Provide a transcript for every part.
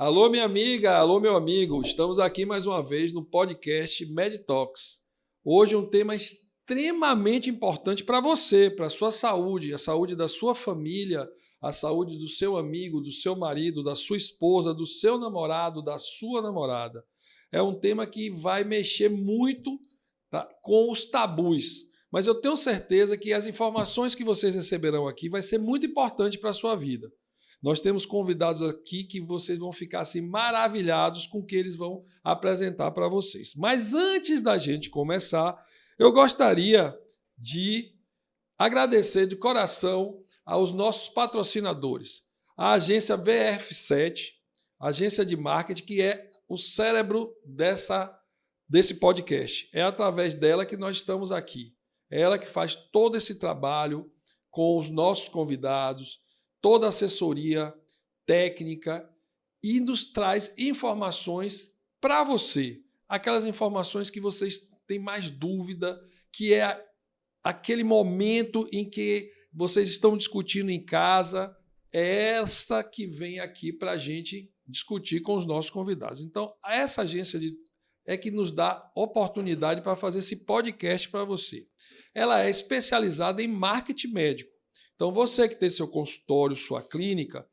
Alô, minha amiga, alô, meu amigo. Estamos aqui mais uma vez no podcast MedTalks. Hoje um tema extremamente importante para você, para a sua saúde, a saúde da sua família, a saúde do seu amigo, do seu marido, da sua esposa, do seu namorado, da sua namorada. É um tema que vai mexer muito, tá, com os tabus. Mas eu tenho certeza que as informações que vocês receberão aqui vai ser muito importante para a sua vida. Nós temos convidados aqui que vocês vão ficar assim, maravilhados com o que eles vão apresentar para vocês. Mas antes da gente começar, eu gostaria de agradecer de coração aos nossos patrocinadores. A agência VF7, agência de marketing, que é o cérebro desse podcast. É através dela que nós estamos aqui. É ela que faz todo esse trabalho com os nossos convidados, toda a assessoria técnica e nos traz informações para você. Aquelas informações que vocês têm mais dúvida, que é aquele momento em que vocês estão discutindo em casa, é essa que vem aqui para a gente discutir com os nossos convidados. Então, essa agência é que nos dá oportunidade para fazer esse podcast para você. Ela é especializada em marketing médico. Então, você que tem seu consultório, sua clínica,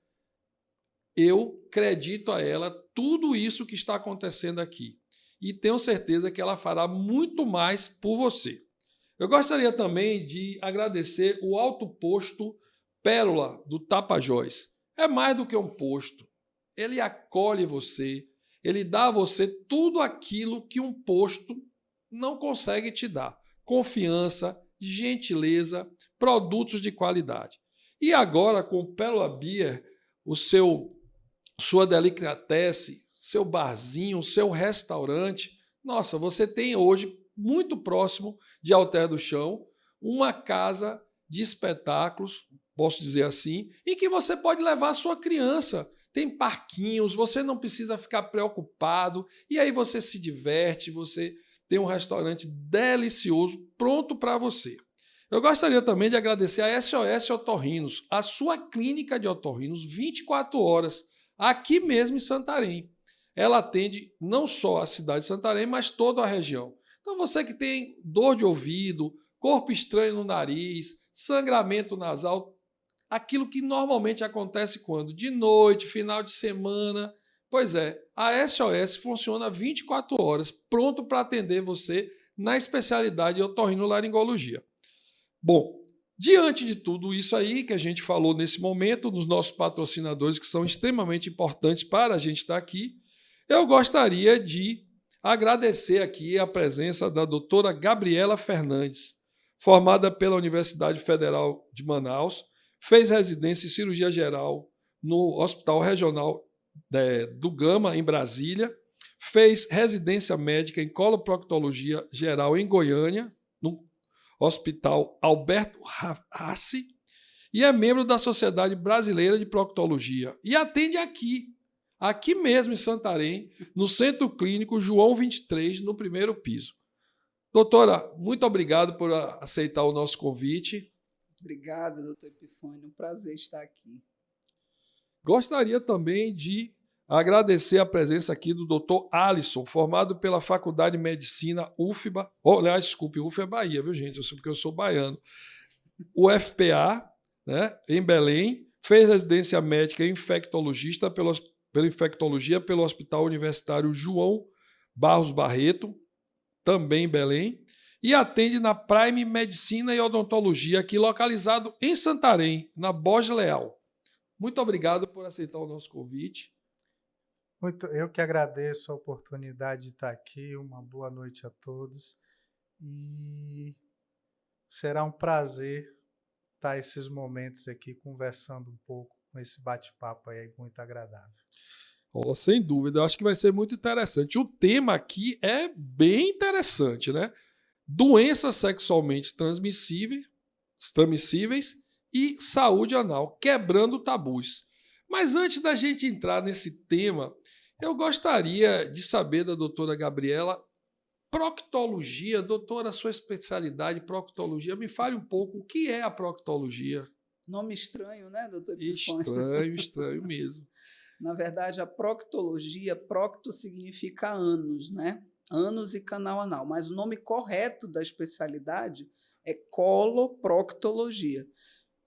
eu acredito a ela tudo isso que está acontecendo aqui. E tenho certeza que ela fará muito mais por você. Eu gostaria também de agradecer o Alto Posto Pérola do Tapajós. É mais do que um posto. Ele acolhe você, ele dá a você tudo aquilo que um posto não consegue te dar. Confiança, gentileza, produtos de qualidade. E agora, com o Pérola Beer, sua delicatessen, seu barzinho, seu restaurante, nossa, você tem hoje, muito próximo de Alter do Chão, uma casa de espetáculos, posso dizer assim, em que você pode levar a sua criança. Tem parquinhos, você não precisa ficar preocupado, e aí você se diverte, você tem um restaurante delicioso pronto para você. Eu gostaria também de agradecer a SOS Otorrinos, a sua clínica de otorrinos 24 horas, aqui mesmo em Santarém. Ela atende não só a cidade de Santarém, mas toda a região. Então você que tem dor de ouvido, corpo estranho no nariz, sangramento nasal, aquilo que normalmente acontece quando? De noite, final de semana. Pois é, a SOS funciona 24 horas, pronto para atender você na especialidade de otorrinolaringologia. Bom, diante de tudo isso aí que a gente falou nesse momento, dos nossos patrocinadores que são extremamente importantes para a gente estar aqui, eu gostaria de agradecer aqui a presença da doutora Gabriela Fernandes, formada pela Universidade Federal de Manaus, fez residência em cirurgia geral no Hospital Regional do Gama, em Brasília, fez residência médica em coloproctologia geral em Goiânia, no Hospital Alberto Rassi, e é membro da Sociedade Brasileira de Proctologia. E atende aqui mesmo em Santarém, no Centro Clínico João 23, no primeiro piso. Doutora, muito obrigado por aceitar o nosso convite. Obrigada, doutor Epifânio. Um prazer estar aqui. Gostaria também de agradecer a presença aqui do doutor Alisson, formado pela Faculdade de Medicina UFBA. Aliás, desculpe, UFBA é Bahia, viu, gente? Porque eu sou baiano. UFPA, né, em Belém, fez residência médica infectologista pela infectologia pelo Hospital Universitário João Barros Barreto, também em Belém, e atende na Prime Medicina e Odontologia, aqui localizado em Santarém, na Borges Leal. Muito obrigado por aceitar o nosso convite. Eu que agradeço a oportunidade de estar aqui. Uma boa noite a todos. E será um prazer estar esses momentos aqui conversando um pouco com esse bate-papo aí muito agradável. Oh, sem dúvida, eu acho que vai ser muito interessante. O tema aqui é bem interessante, né? Doenças sexualmente transmissíveis e saúde anal, quebrando tabus. Mas antes da gente entrar nesse tema, eu gostaria de saber da doutora Gabriela, proctologia, doutora, sua especialidade, proctologia, me fale um pouco o que é a proctologia. Nome estranho, né, doutor Epifânio? Estranho mesmo. Na verdade, a proctologia, procto significa anos, né? Anos e canal anal, mas o nome correto da especialidade é coloproctologia.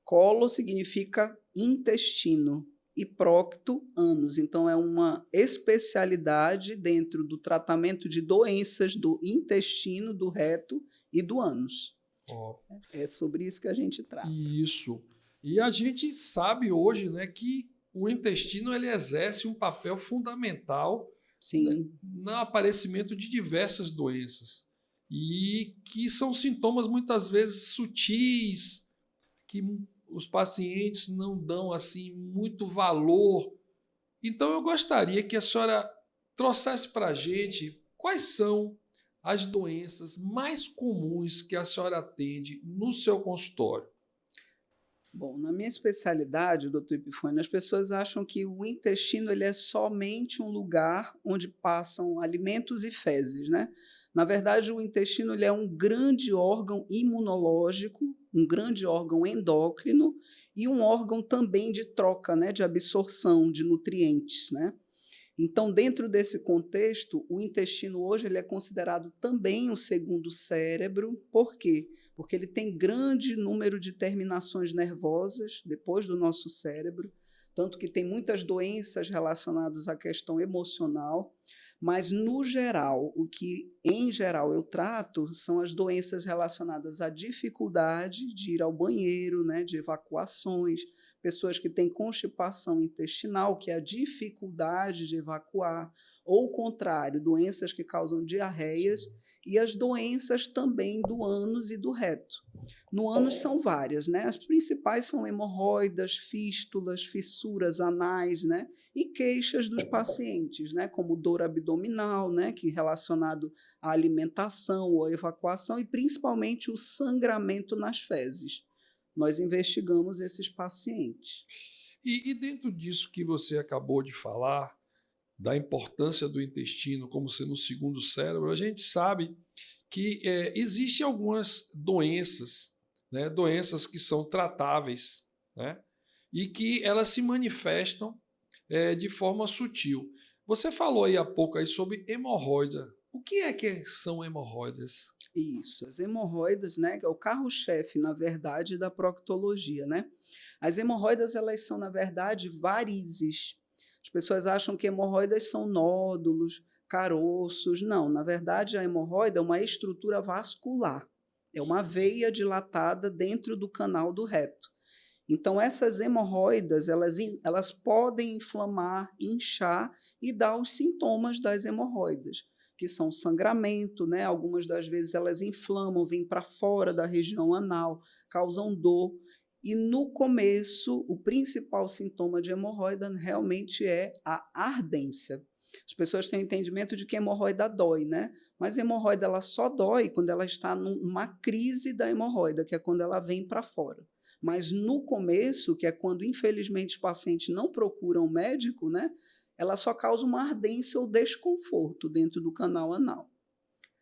Colo significa intestino e procto, ânus. Então, é uma especialidade dentro do tratamento de doenças do intestino, do reto e do ânus. Ó, É sobre isso que a gente trata. isso. E a gente sabe hoje, né, que o intestino ele exerce um papel fundamental Sim, no aparecimento de diversas doenças e que são sintomas muitas vezes sutis, que os pacientes não dão assim muito valor. Então eu gostaria que a senhora trouxesse para a gente quais são as doenças mais comuns que a senhora atende no seu consultório. bom, na minha especialidade, doutor Epifânio, as pessoas acham que o intestino ele é somente um lugar onde passam alimentos e fezes, né? Na verdade, o intestino ele é um grande órgão imunológico, um grande órgão endócrino e um órgão também de troca, né, de absorção de nutrientes, né? Então, dentro desse contexto, o intestino hoje ele é considerado também o segundo cérebro. Por quê? Porque ele tem grande número de terminações nervosas depois do nosso cérebro, tanto que tem muitas doenças relacionadas à questão emocional, mas, no geral, o que, em geral, eu trato são as doenças relacionadas à dificuldade de ir ao banheiro, né, de evacuações, pessoas que têm constipação intestinal, que é a dificuldade de evacuar, ou o contrário, doenças que causam diarreias, e as doenças também do ânus e do reto. No ânus são várias, né? As principais são hemorroidas, fístulas, fissuras anais, né? E queixas dos pacientes, né? Como dor abdominal, né? Que é relacionado à alimentação ou à evacuação, e principalmente o sangramento nas fezes. Nós investigamos esses pacientes. E dentro disso que você acabou de falar, da importância do intestino como sendo o segundo cérebro, a gente sabe que existem algumas doenças, né, doenças que são tratáveis, né, e que elas se manifestam de forma sutil. Você falou aí há pouco aí sobre hemorroida. O que é que são hemorroidas? Isso, as hemorroidas, né, que é o carro-chefe, na verdade, da proctologia, né? As hemorroidas, elas são, na verdade, varizes. As pessoas acham que hemorroidas são nódulos, caroços. Não, na verdade, a hemorroida é uma estrutura vascular. É uma veia dilatada dentro do canal do reto. Então, essas hemorroidas, elas podem inflamar, inchar e dar os sintomas das hemorroidas, que são sangramento, né? Algumas das vezes elas inflamam, vêm para fora da região anal, causam dor. E no começo, o principal sintoma de hemorroida realmente é a ardência. As pessoas têm o entendimento de que hemorroida dói, né? Mas a hemorroida ela só dói quando ela está numa crise da hemorroida, que é quando ela vem para fora. Mas no começo, que é quando, infelizmente, os pacientes não procuram o médico, né? Ela só causa uma ardência ou desconforto dentro do canal anal.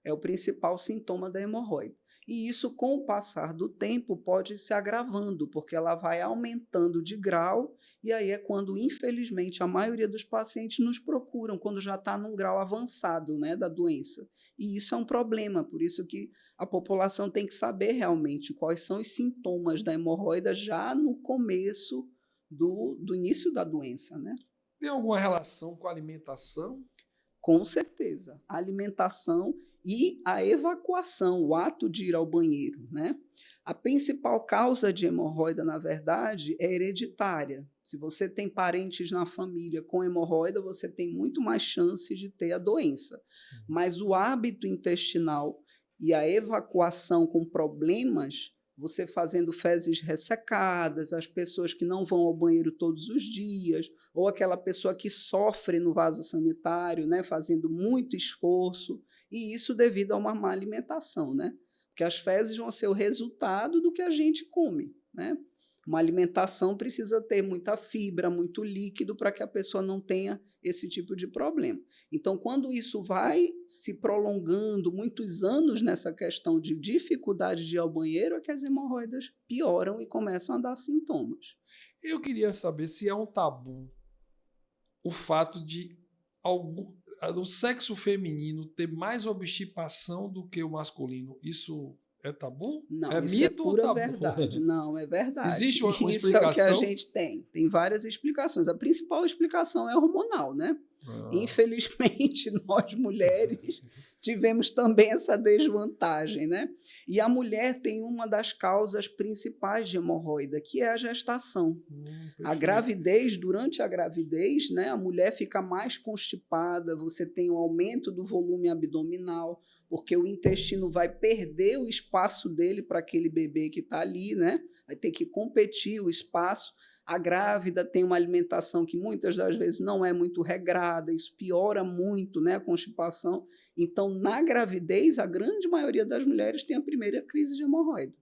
É o principal sintoma da hemorroida. E isso, com o passar do tempo, pode se agravando, porque ela vai aumentando de grau, e aí é quando, infelizmente, a maioria dos pacientes nos procuram, quando já está num grau avançado, né, da doença. E isso é um problema, por isso que a população tem que saber realmente quais são os sintomas da hemorroida já no começo do início da doença, né? Tem alguma relação com a alimentação? Com certeza. A alimentação e a evacuação, o ato de ir ao banheiro, né? A principal causa de hemorroida, na verdade, é hereditária. Se você tem parentes na família com hemorroida, você tem muito mais chance de ter a doença. Mas o hábito intestinal e a evacuação com problemas, você fazendo fezes ressecadas, as pessoas que não vão ao banheiro todos os dias, ou aquela pessoa que sofre no vaso sanitário, né, fazendo muito esforço, e isso devido a uma má alimentação, né? Porque as fezes vão ser o resultado do que a gente come, né? Uma alimentação precisa ter muita fibra, muito líquido, para que a pessoa não tenha esse tipo de problema. Então, quando isso vai se prolongando muitos anos nessa questão de dificuldade de ir ao banheiro, é que as hemorroidas pioram e começam a dar sintomas. Eu queria saber se é um tabu o fato de o sexo feminino ter mais obstipação do que o masculino, isso é tabu? Não, É isso mito é ou pura tabu? verdade. Não, é verdade. Existe uma Isso é o que a explicação? gente tem. Tem várias explicações. A principal explicação é hormonal, né? Ah, Infelizmente, nós mulheres tivemos também essa desvantagem, né? E a mulher tem uma das causas principais de hemorroida, que é a gestação. A perfeito. gravidez, durante a gravidez, né, a mulher fica mais constipada, você tem um aumento do volume abdominal, porque o intestino vai perder o espaço dele para aquele bebê que está ali, né? Vai ter que competir o espaço. A grávida tem uma alimentação que muitas das vezes não é muito regrada, isso piora muito, né, a constipação. Então, na gravidez, a grande maioria das mulheres tem a primeira crise de hemorroida.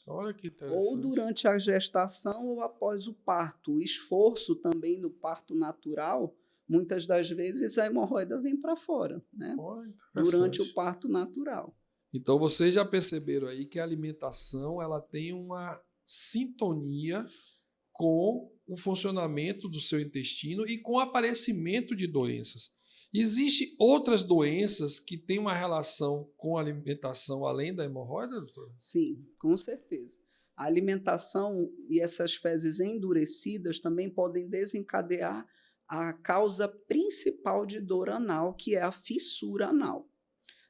Olha que interessante. Ou durante a gestação ou após o parto. O esforço também no parto natural, muitas das vezes a hemorroida vem para fora, né? Olha, Durante interessante. o parto natural. Então, vocês já perceberam aí que a alimentação ela tem uma sintonia com o funcionamento do seu intestino e com o aparecimento de doenças. Existem outras doenças que têm uma relação com a alimentação além da hemorroida, doutora? Sim, com certeza. A alimentação e essas fezes endurecidas também podem desencadear a causa principal de dor anal, que é a fissura anal.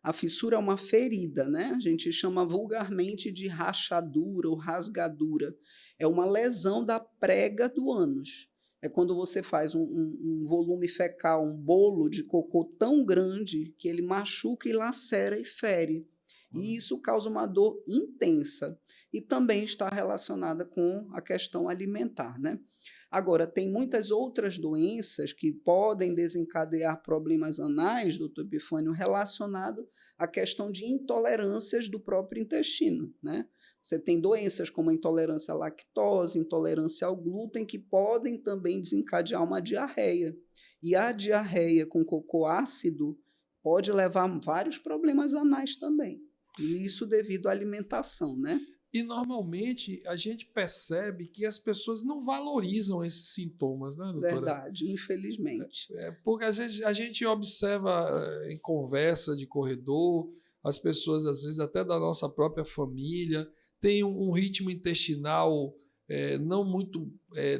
A fissura é uma ferida, né? A gente chama vulgarmente de rachadura ou rasgadura. É uma lesão da prega do ânus. É quando você faz um volume fecal, um bolo de cocô tão grande que ele machuca e lacera e fere. E isso causa uma dor intensa. E também está relacionada com a questão alimentar, né? Agora, tem muitas outras doenças que podem desencadear problemas anais, doutor Epifânio, relacionado à questão de intolerâncias do próprio intestino, né? Você tem doenças como a intolerância à lactose, intolerância ao glúten, que podem também desencadear uma diarreia. E a diarreia com cocô ácido pode levar a vários problemas anais também. E isso devido à alimentação, né? E normalmente a gente percebe que as pessoas não valorizam esses sintomas, né, doutora? Verdade, infelizmente. Porque às vezes a gente observa em conversa de corredor, as pessoas, às vezes, até da nossa própria família, têm um ritmo intestinal não muito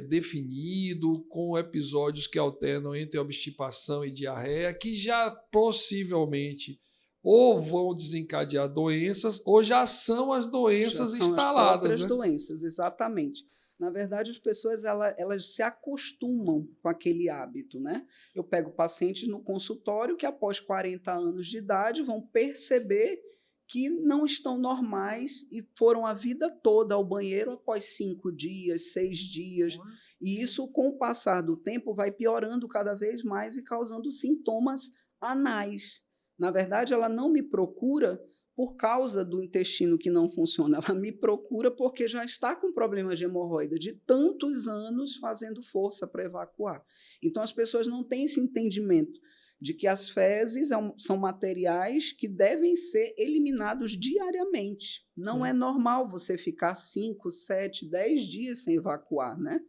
definido, com episódios que alternam entre obstipação e diarreia, que já possivelmente ou vão desencadear doenças, ou já são as doenças Já são instaladas. as próprias né? doenças, exatamente. Na verdade, as pessoas elas se acostumam com aquele hábito, né? Eu pego pacientes no consultório que, após 40 anos de idade, vão perceber que não estão normais e foram a vida toda ao banheiro após 5 dias, 6 dias. E isso, com o passar do tempo, vai piorando cada vez mais e causando sintomas anais. Na verdade, ela não me procura por causa do intestino que não funciona, ela me procura porque já está com problemas de hemorroida de tantos anos fazendo força para evacuar. Então, as pessoas não têm esse entendimento de que as fezes são materiais que devem ser eliminados diariamente. Não é normal você ficar 5, 7, 10 dias sem evacuar, né?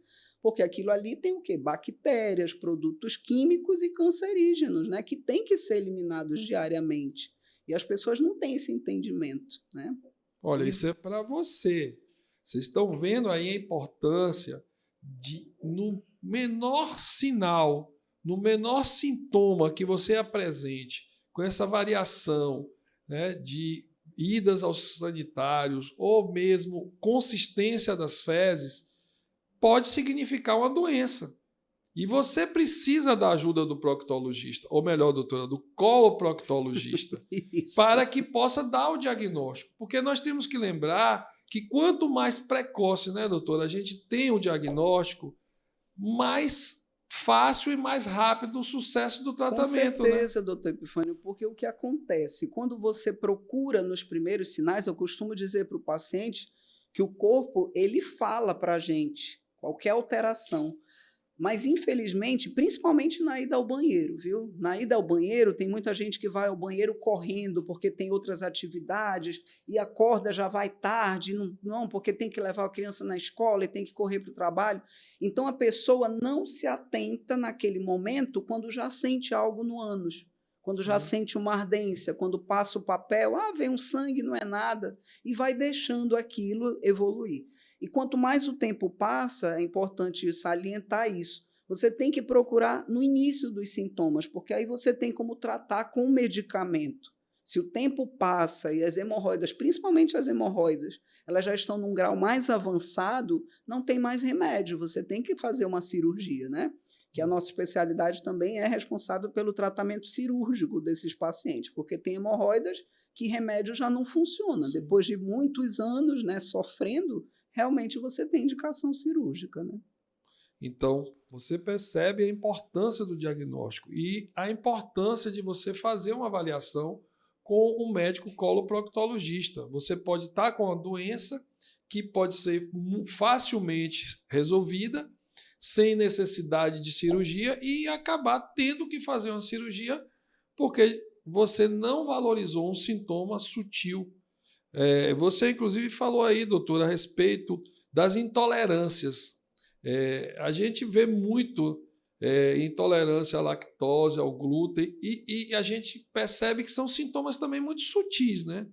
Porque aquilo ali tem o quê? Bactérias, produtos químicos e cancerígenos, né? Que tem que ser eliminados diariamente. E as pessoas não têm esse entendimento, né? Olha, isso é para você. Vocês estão vendo aí a importância de, no menor sinal, no menor sintoma que você apresente, com essa variação, né, de idas aos sanitários ou mesmo consistência das fezes, pode significar uma doença. E você precisa da ajuda do proctologista, ou melhor, doutora, do coloproctologista, para que possa dar o diagnóstico. Porque nós temos que lembrar que quanto mais precoce, né, doutora, a gente tem o diagnóstico, mais fácil e mais rápido o sucesso do tratamento. Com certeza, doutor Epifânio, porque o que acontece? Quando você procura nos primeiros sinais, eu costumo dizer para o paciente que o corpo ele fala para a gente qualquer alteração. Mas, infelizmente, principalmente na ida ao banheiro, viu? Na ida ao banheiro, tem muita gente que vai ao banheiro correndo porque tem outras atividades e acorda, já vai tarde, não, porque tem que levar a criança na escola e tem que correr para o trabalho. Então, a pessoa não se atenta naquele momento quando já sente algo no ânus, quando já sente uma ardência, quando passa o papel, vem um sangue, não é nada, e vai deixando aquilo evoluir. E quanto mais o tempo passa, é importante salientar isso, você tem que procurar no início dos sintomas, porque aí você tem como tratar com medicamento. Se o tempo passa e as hemorroidas, principalmente as hemorroidas, elas já estão num grau mais avançado, não tem mais remédio, você tem que fazer uma cirurgia, né? Que a nossa especialidade também é responsável pelo tratamento cirúrgico desses pacientes, porque tem hemorroidas que remédio já não funciona. Sim. Depois de muitos anos, né, sofrendo, realmente você tem indicação cirúrgica, né? Então, você percebe a importância do diagnóstico e a importância de você fazer uma avaliação com um médico coloproctologista. Você pode estar com uma doença que pode ser facilmente resolvida, sem necessidade de cirurgia, e acabar tendo que fazer uma cirurgia porque você não valorizou um sintoma sutil. Você, inclusive, falou aí, doutor, a respeito das intolerâncias. A gente vê muito intolerância à lactose, ao glúten, e a gente percebe que são sintomas também muito sutis, né?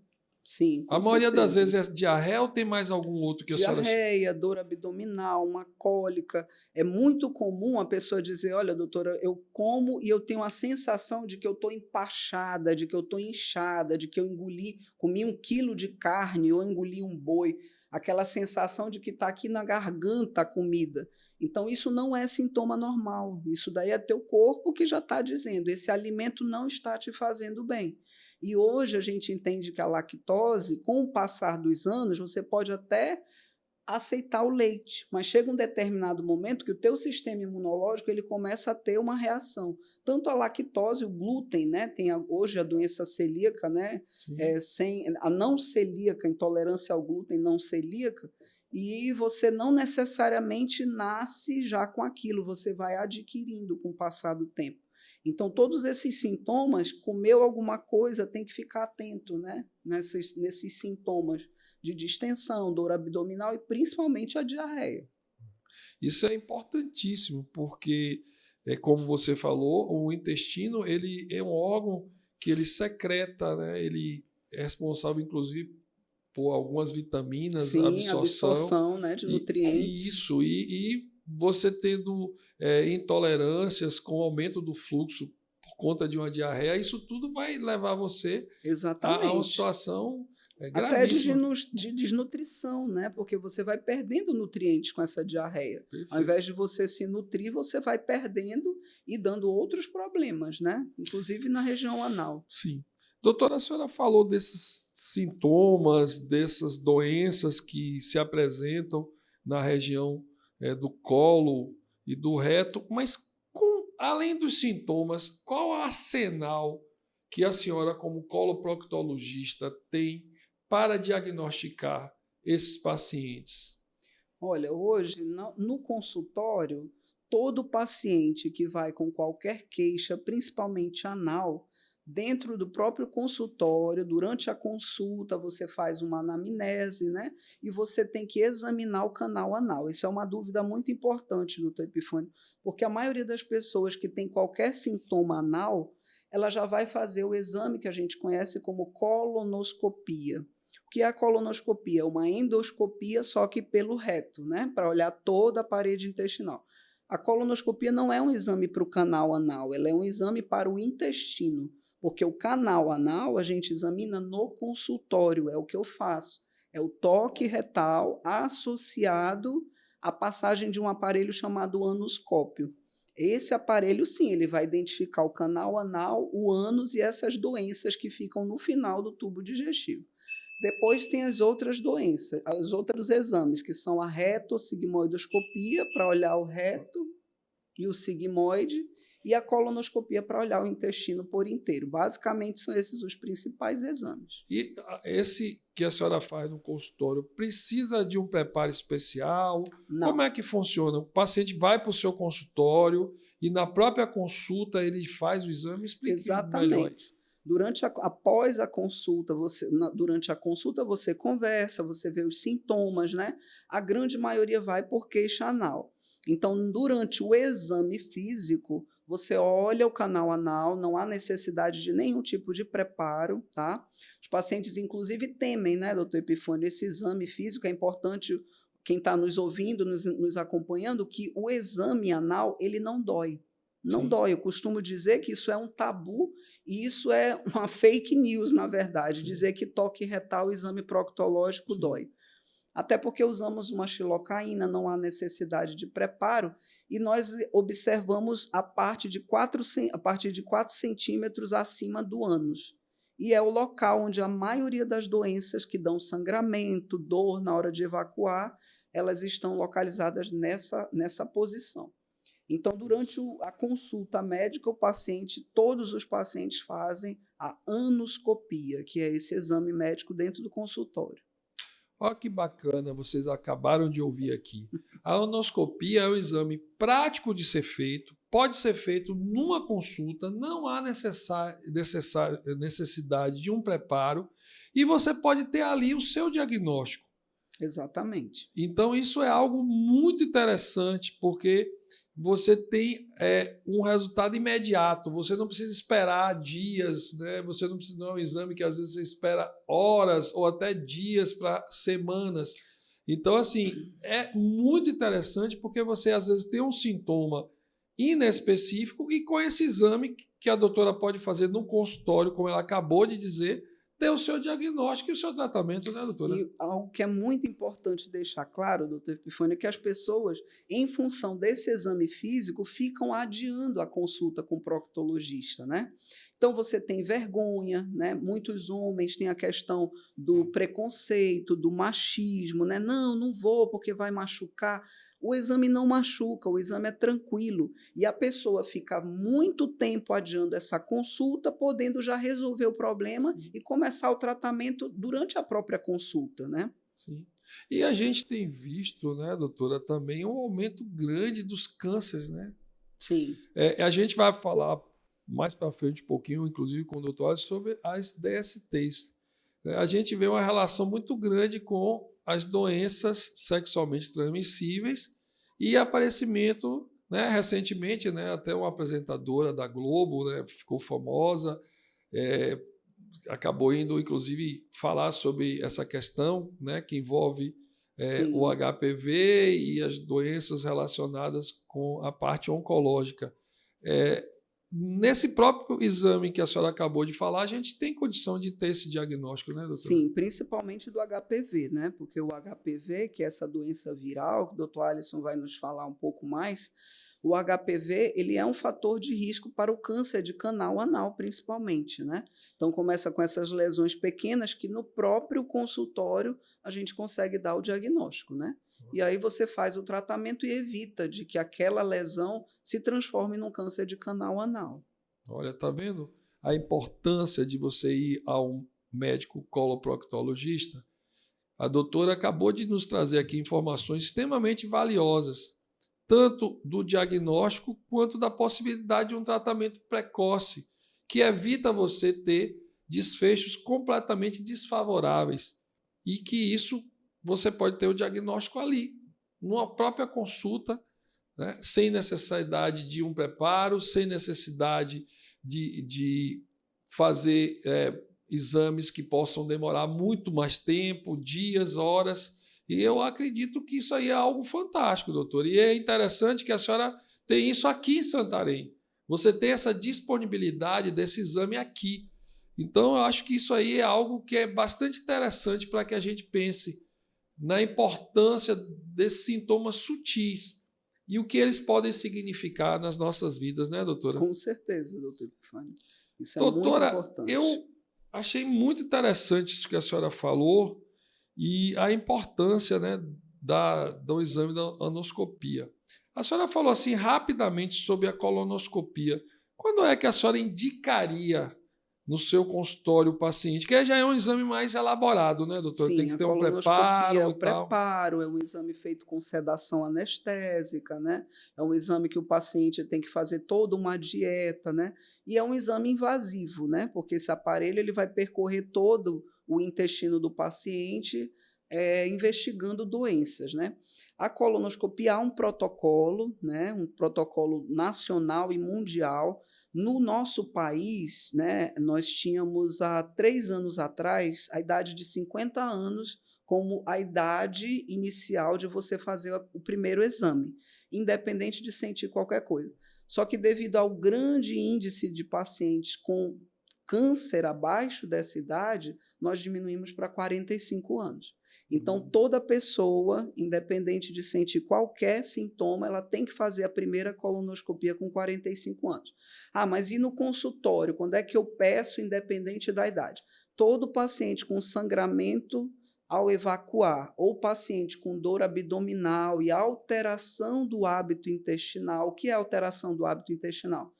Sim, com A maioria das certeza. vezes é diarreia ou tem mais algum outro que a senhora... Diarreia, dor abdominal, uma cólica. É muito comum a pessoa dizer, olha, doutora, eu como e eu tenho a sensação de que eu estou empachada, de que eu estou inchada, de que eu comi 1 quilo de carne ou engoli um boi. Aquela sensação de que está aqui na garganta a comida. Então, isso não é sintoma normal. Isso daí é teu corpo que já está dizendo, esse alimento não está te fazendo bem. E hoje a gente entende que a lactose, com o passar dos anos, você pode até aceitar o leite, mas chega um determinado momento que o teu sistema imunológico ele começa a ter uma reação. Tanto a lactose, o glúten, né? Tem hoje a doença celíaca, né? A não celíaca, intolerância ao glúten não celíaca, e você não necessariamente nasce já com aquilo, você vai adquirindo com o passar do tempo. Então, todos esses sintomas, comeu alguma coisa, tem que ficar atento, né? Nesses sintomas de distensão, dor abdominal e principalmente a diarreia. Isso é importantíssimo, porque, como você falou, o intestino ele é um órgão que ele secreta, né? Ele é responsável, inclusive, por algumas vitaminas, Sim, absorção, né, de nutrientes. Isso, e você tendo intolerâncias com o aumento do fluxo por conta de uma diarreia, isso tudo vai levar você a uma situação gravíssima. Até de desnutrição, né? Porque você vai perdendo nutrientes com essa diarreia. Perfeito. Ao invés de você se nutrir, você vai perdendo e dando outros problemas, né? Inclusive na região anal. Sim. Doutora, a senhora falou desses sintomas, dessas doenças que se apresentam na região do colo e do reto, mas além dos sintomas, qual o arsenal que a senhora, como coloproctologista, tem para diagnosticar esses pacientes? Olha, hoje, no consultório, todo paciente que vai com qualquer queixa, principalmente anal, dentro do próprio consultório, durante a consulta, você faz uma anamnese, né? E você tem que examinar o canal anal. Isso é uma dúvida muito importante, doutor Epifânio, porque a maioria das pessoas que tem qualquer sintoma anal, ela já vai fazer o exame que a gente conhece como colonoscopia. O que é a colonoscopia? Uma endoscopia, só que pelo reto, né? Para olhar toda a parede intestinal. A colonoscopia não é um exame para o canal anal, ela é um exame para o intestino. Porque o canal anal a gente examina no consultório, é o que eu faço. É o toque retal associado à passagem de um aparelho chamado anoscópio. Esse aparelho, sim, ele vai identificar o canal anal, o ânus e essas doenças que ficam no final do tubo digestivo. Depois tem as outras doenças, os outros exames, que são a retossigmoidoscopia, para olhar o reto e o sigmoide, e a colonoscopia para olhar o intestino por inteiro. Basicamente, são esses os principais exames. E esse que a senhora faz no consultório precisa de um preparo especial? Não. Como é que funciona? O paciente vai para o seu consultório e na própria consulta ele faz o exame? Explique melhor isso. Após a consulta, durante a consulta você conversa, você vê os sintomas, né? A grande maioria vai por queixa anal. Então, durante o exame físico, você olha o canal anal, não há necessidade de nenhum tipo de preparo, tá? Os pacientes, inclusive, temem, né, doutor Epifânio, esse exame físico. É importante, quem está nos ouvindo, nos acompanhando, que o exame anal, ele não dói. Não Sim. dói. Eu costumo dizer que isso é um tabu e isso é uma fake news, na verdade, dizer que toque retal, exame proctológico dói. Até porque usamos uma xilocaína, não há necessidade de preparo, e nós observamos a partir de 4 centímetros acima do ânus. E é o local onde a maioria das doenças que dão sangramento, dor na hora de evacuar, elas estão localizadas nessa posição. Então, durante a consulta médica, todos os pacientes fazem a anoscopia, que é esse exame médico dentro do consultório. Olha que bacana, vocês acabaram de ouvir aqui. A anoscopia é um exame prático de ser feito, pode ser feito numa consulta, não há necessidade de um preparo e você pode ter ali o seu diagnóstico. Exatamente. Então, isso é algo muito interessante, porque você tem um resultado imediato, você não precisa esperar dias, né? Você não precisa, não é um exame que às vezes você espera horas ou até dias para semanas. Então, assim, é muito interessante porque você às vezes tem um sintoma inespecífico e com esse exame que a doutora pode fazer no consultório, como ela acabou de dizer, ter o seu diagnóstico e o seu tratamento, né, doutora? E algo que é muito importante deixar claro, doutor Epifânio, é que as pessoas, em função desse exame físico, ficam adiando a consulta com o proctologista, né? Então, você tem vergonha, né? Muitos homens têm a questão do preconceito, do machismo, né? Não vou porque vai machucar. O exame não machuca, o exame é tranquilo. E a pessoa fica muito tempo adiando essa consulta, podendo já resolver o problema e começar o tratamento durante a própria consulta, né? Sim. E a gente tem visto, né, doutora, também um aumento grande dos cânceres, né? Sim. A gente vai falar mais para frente um pouquinho, inclusive com o doutor, sobre as DSTs. A gente vê uma relação muito grande com as doenças sexualmente transmissíveis e aparecimento, né, recentemente, né, até uma apresentadora da Globo, né, ficou famosa, acabou indo, inclusive, falar sobre essa questão, né, que envolve o HPV e as doenças relacionadas com a parte oncológica. Nesse próprio exame que a senhora acabou de falar, a gente tem condição de ter esse diagnóstico, né, doutora? Sim, principalmente do HPV, né? Porque o HPV, que é essa doença viral, que o doutor Alisson vai nos falar um pouco mais, o HPV ele é um fator de risco para o câncer de canal anal, principalmente, né? Então, começa com essas lesões pequenas que no próprio consultório a gente consegue dar o diagnóstico, né? E aí você faz o tratamento e evita de que aquela lesão se transforme num câncer de canal anal. Olha, tá vendo a importância de você ir a um médico coloproctologista? A doutora acabou de nos trazer aqui informações extremamente valiosas, tanto do diagnóstico quanto da possibilidade de um tratamento precoce, que evita você ter desfechos completamente desfavoráveis e que isso você pode ter o diagnóstico ali, numa própria consulta, né, sem necessidade de um preparo, sem necessidade de fazer exames que possam demorar muito mais tempo, dias, horas. E eu acredito que isso aí é algo fantástico, doutor. E é interessante que a senhora tem isso aqui em Santarém. Você tem essa disponibilidade desse exame aqui. Então, eu acho que isso aí é algo que é bastante interessante para que a gente pense na importância desses sintomas sutis e o que eles podem significar nas nossas vidas, né, doutora? Com certeza, doutor Epifânio. Isso é doutora, muito importante. Eu achei muito interessante isso que a senhora falou e a importância, né, do exame da anoscopia. A senhora falou assim rapidamente sobre a colonoscopia. Quando é que a senhora indicaria no seu consultório o paciente? Que já é um exame mais elaborado, né, doutor? Tem Sim, que a ter um colonoscopia é preparo o e tal. preparo, é um exame feito com sedação anestésica, né? É um exame que o paciente tem que fazer toda uma dieta, né? E é um exame invasivo, né? Porque esse aparelho ele vai percorrer todo o intestino do paciente, investigando doenças, né? A colonoscopia há um protocolo, né? Um protocolo nacional e mundial. No nosso país, né, nós tínhamos há 3 anos atrás a idade de 50 anos como a idade inicial de você fazer o primeiro exame, independente de sentir qualquer coisa. Só que devido ao grande índice de pacientes com câncer abaixo dessa idade, nós diminuímos para 45 anos. Então, toda pessoa, independente de sentir qualquer sintoma, ela tem que fazer a primeira colonoscopia com 45 anos. Ah, mas e no consultório? Quando é que eu peço, independente da idade? Todo paciente com sangramento ao evacuar, ou paciente com dor abdominal e alteração do hábito intestinal. O que é alteração do hábito intestinal?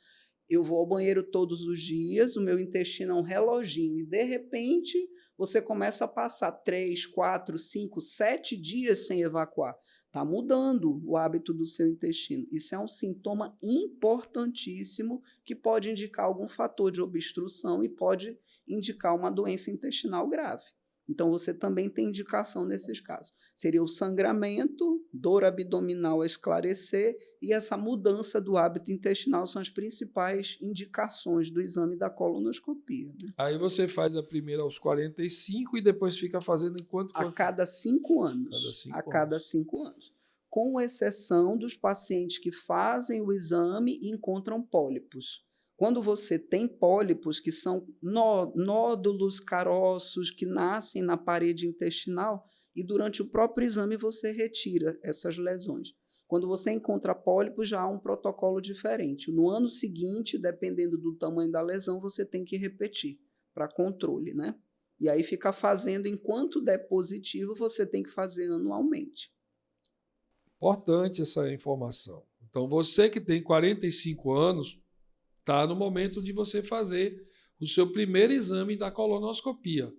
Eu vou ao banheiro todos os dias, o meu intestino é um reloginho, e de repente você começa a passar 3, 4, 5, 7 dias sem evacuar. Está mudando o hábito do seu intestino. Isso é um sintoma importantíssimo que pode indicar algum fator de obstrução e pode indicar uma doença intestinal grave. Então, você também tem indicação nesses casos. Seria o sangramento, dor abdominal a esclarecer e essa mudança do hábito intestinal são as principais indicações do exame da colonoscopia. Né? Aí você faz a primeira aos 45 e depois fica fazendo enquanto... A cada 5 anos. Cada 5 a cada anos. 5 anos. Com exceção dos pacientes que fazem o exame e encontram pólipos. Quando você tem pólipos, que são nódulos, caroços, que nascem na parede intestinal, e durante o próprio exame você retira essas lesões. Quando você encontra pólipos, já há um protocolo diferente. No ano seguinte, dependendo do tamanho da lesão, você tem que repetir para controle, né? E aí fica fazendo, enquanto der positivo, você tem que fazer anualmente. Importante essa informação. Então, você que tem 45 anos, está no momento de você fazer o seu primeiro exame da colonoscopia.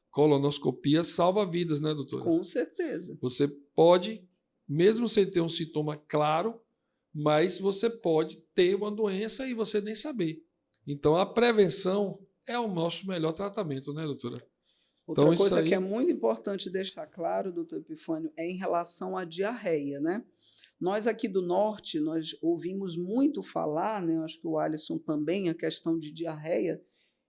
Colonoscopia salva vidas, né, doutora? Com certeza. Você pode, mesmo sem ter um sintoma claro, mas você pode ter uma doença e você nem saber. Então, a prevenção é o nosso melhor tratamento, né, doutora? Outra Então, coisa isso aí... que é muito importante deixar claro, doutor Epifânio, é em relação à diarreia, né? Nós aqui do Norte, nós ouvimos muito falar, né? Acho que o Alisson também, a questão de diarreia.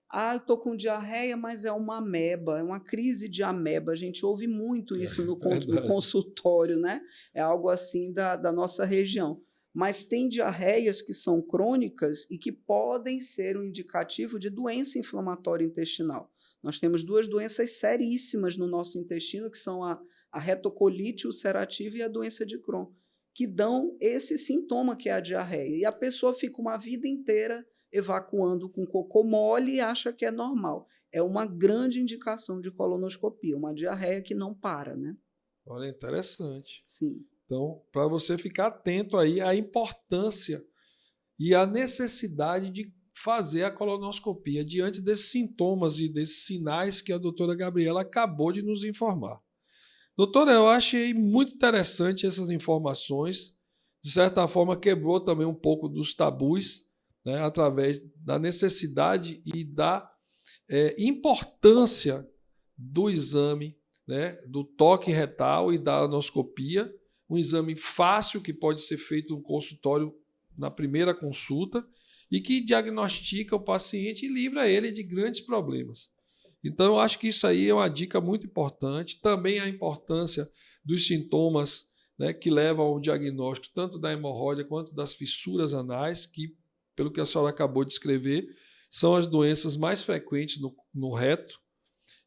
Ah, eu estou com diarreia, mas é uma ameba, é uma crise de ameba. A gente ouve muito isso no consultório, né? É algo assim da nossa região. Mas tem diarreias que são crônicas e que podem ser um indicativo de doença inflamatória intestinal. Nós temos 2 doenças seríssimas no nosso intestino, que são a retocolite ulcerativa e a doença de Crohn, que dão esse sintoma que é a diarreia. E a pessoa fica uma vida inteira evacuando com cocô mole e acha que é normal. É uma grande indicação de colonoscopia, uma diarreia que não para, né? Olha, interessante. Sim. Então, para você ficar atento aí à importância e à necessidade de fazer a colonoscopia diante desses sintomas e desses sinais que a doutora Gabriela acabou de nos informar. Doutora, eu achei muito interessante essas informações. De certa forma, quebrou também um pouco dos tabus, né, através da necessidade e da importância do exame, né, do toque retal e da anoscopia, um exame fácil que pode ser feito no consultório na primeira consulta e que diagnostica o paciente e livra ele de grandes problemas. Então, eu acho que isso aí é uma dica muito importante. Também a importância dos sintomas, né, que levam ao diagnóstico tanto da hemorroida quanto das fissuras anais, que, pelo que a senhora acabou de escrever, são as doenças mais frequentes no reto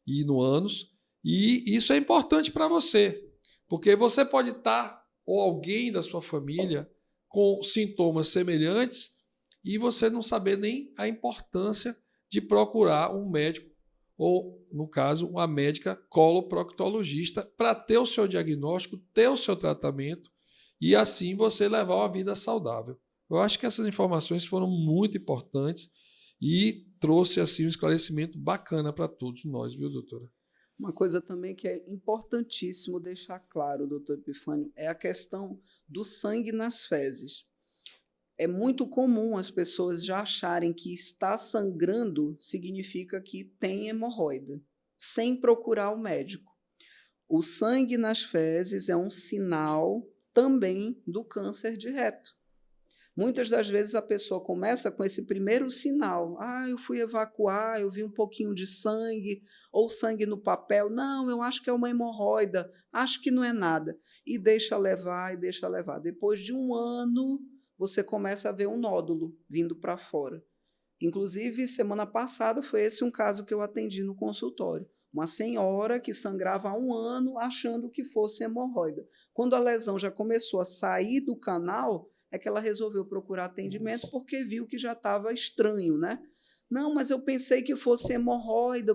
e no ânus. E isso é importante para você, porque você pode estar, ou alguém da sua família, com sintomas semelhantes e você não saber nem a importância de procurar um médico ou, no caso, uma médica coloproctologista para ter o seu diagnóstico, ter o seu tratamento e assim você levar uma vida saudável. Eu acho que essas informações foram muito importantes e trouxe assim um esclarecimento bacana para todos nós, viu, doutora? Uma coisa também que é importantíssimo deixar claro, doutor Epifânio, é a questão do sangue nas fezes. É muito comum as pessoas já acharem que está sangrando significa que tem hemorroida, sem procurar o médico. O sangue nas fezes é um sinal também do câncer de reto. Muitas das vezes a pessoa começa com esse primeiro sinal. Eu fui evacuar, eu vi um pouquinho de sangue, ou sangue no papel. Não, eu acho que é uma hemorroida, acho que não é nada. E deixa levar, e deixa levar. Depois de um ano, você começa a ver um nódulo vindo para fora. Inclusive, semana passada foi esse um caso que eu atendi no consultório. Uma senhora que sangrava há um ano achando que fosse hemorroida. Quando a lesão já começou a sair do canal, é que ela resolveu procurar atendimento porque viu que já estava estranho, né? Não, mas eu pensei que fosse hemorroida,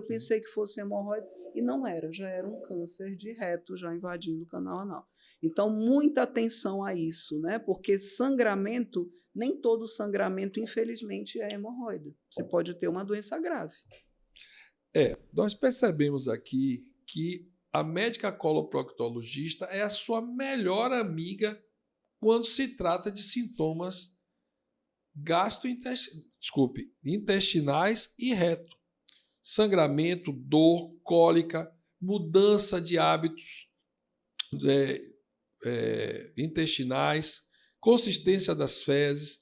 e não era, já era um câncer de reto já invadindo o canal anal. Então, muita atenção a isso, né? Porque sangramento, nem todo sangramento, infelizmente, é hemorroida. Você pode ter uma doença grave. Nós percebemos aqui que a médica coloproctologista é a sua melhor amiga quando se trata de sintomas intestinais e reto. Sangramento, dor, cólica, mudança de hábitos intestinais, consistência das fezes.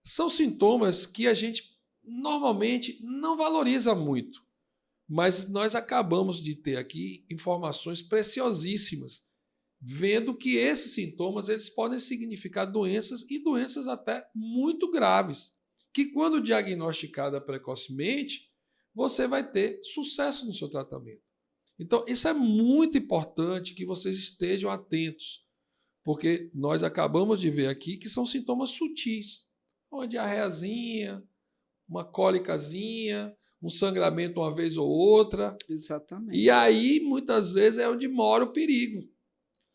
São sintomas que a gente normalmente não valoriza muito, mas nós acabamos de ter aqui informações preciosíssimas, vendo que esses sintomas eles podem significar doenças e doenças até muito graves, que quando diagnosticada precocemente, você vai ter sucesso no seu tratamento. Então, isso é muito importante que vocês estejam atentos, porque nós acabamos de ver aqui que são sintomas sutis, uma diarreazinha, uma cólicazinha, um sangramento uma vez ou outra. Exatamente. E aí, muitas vezes, é onde mora o perigo.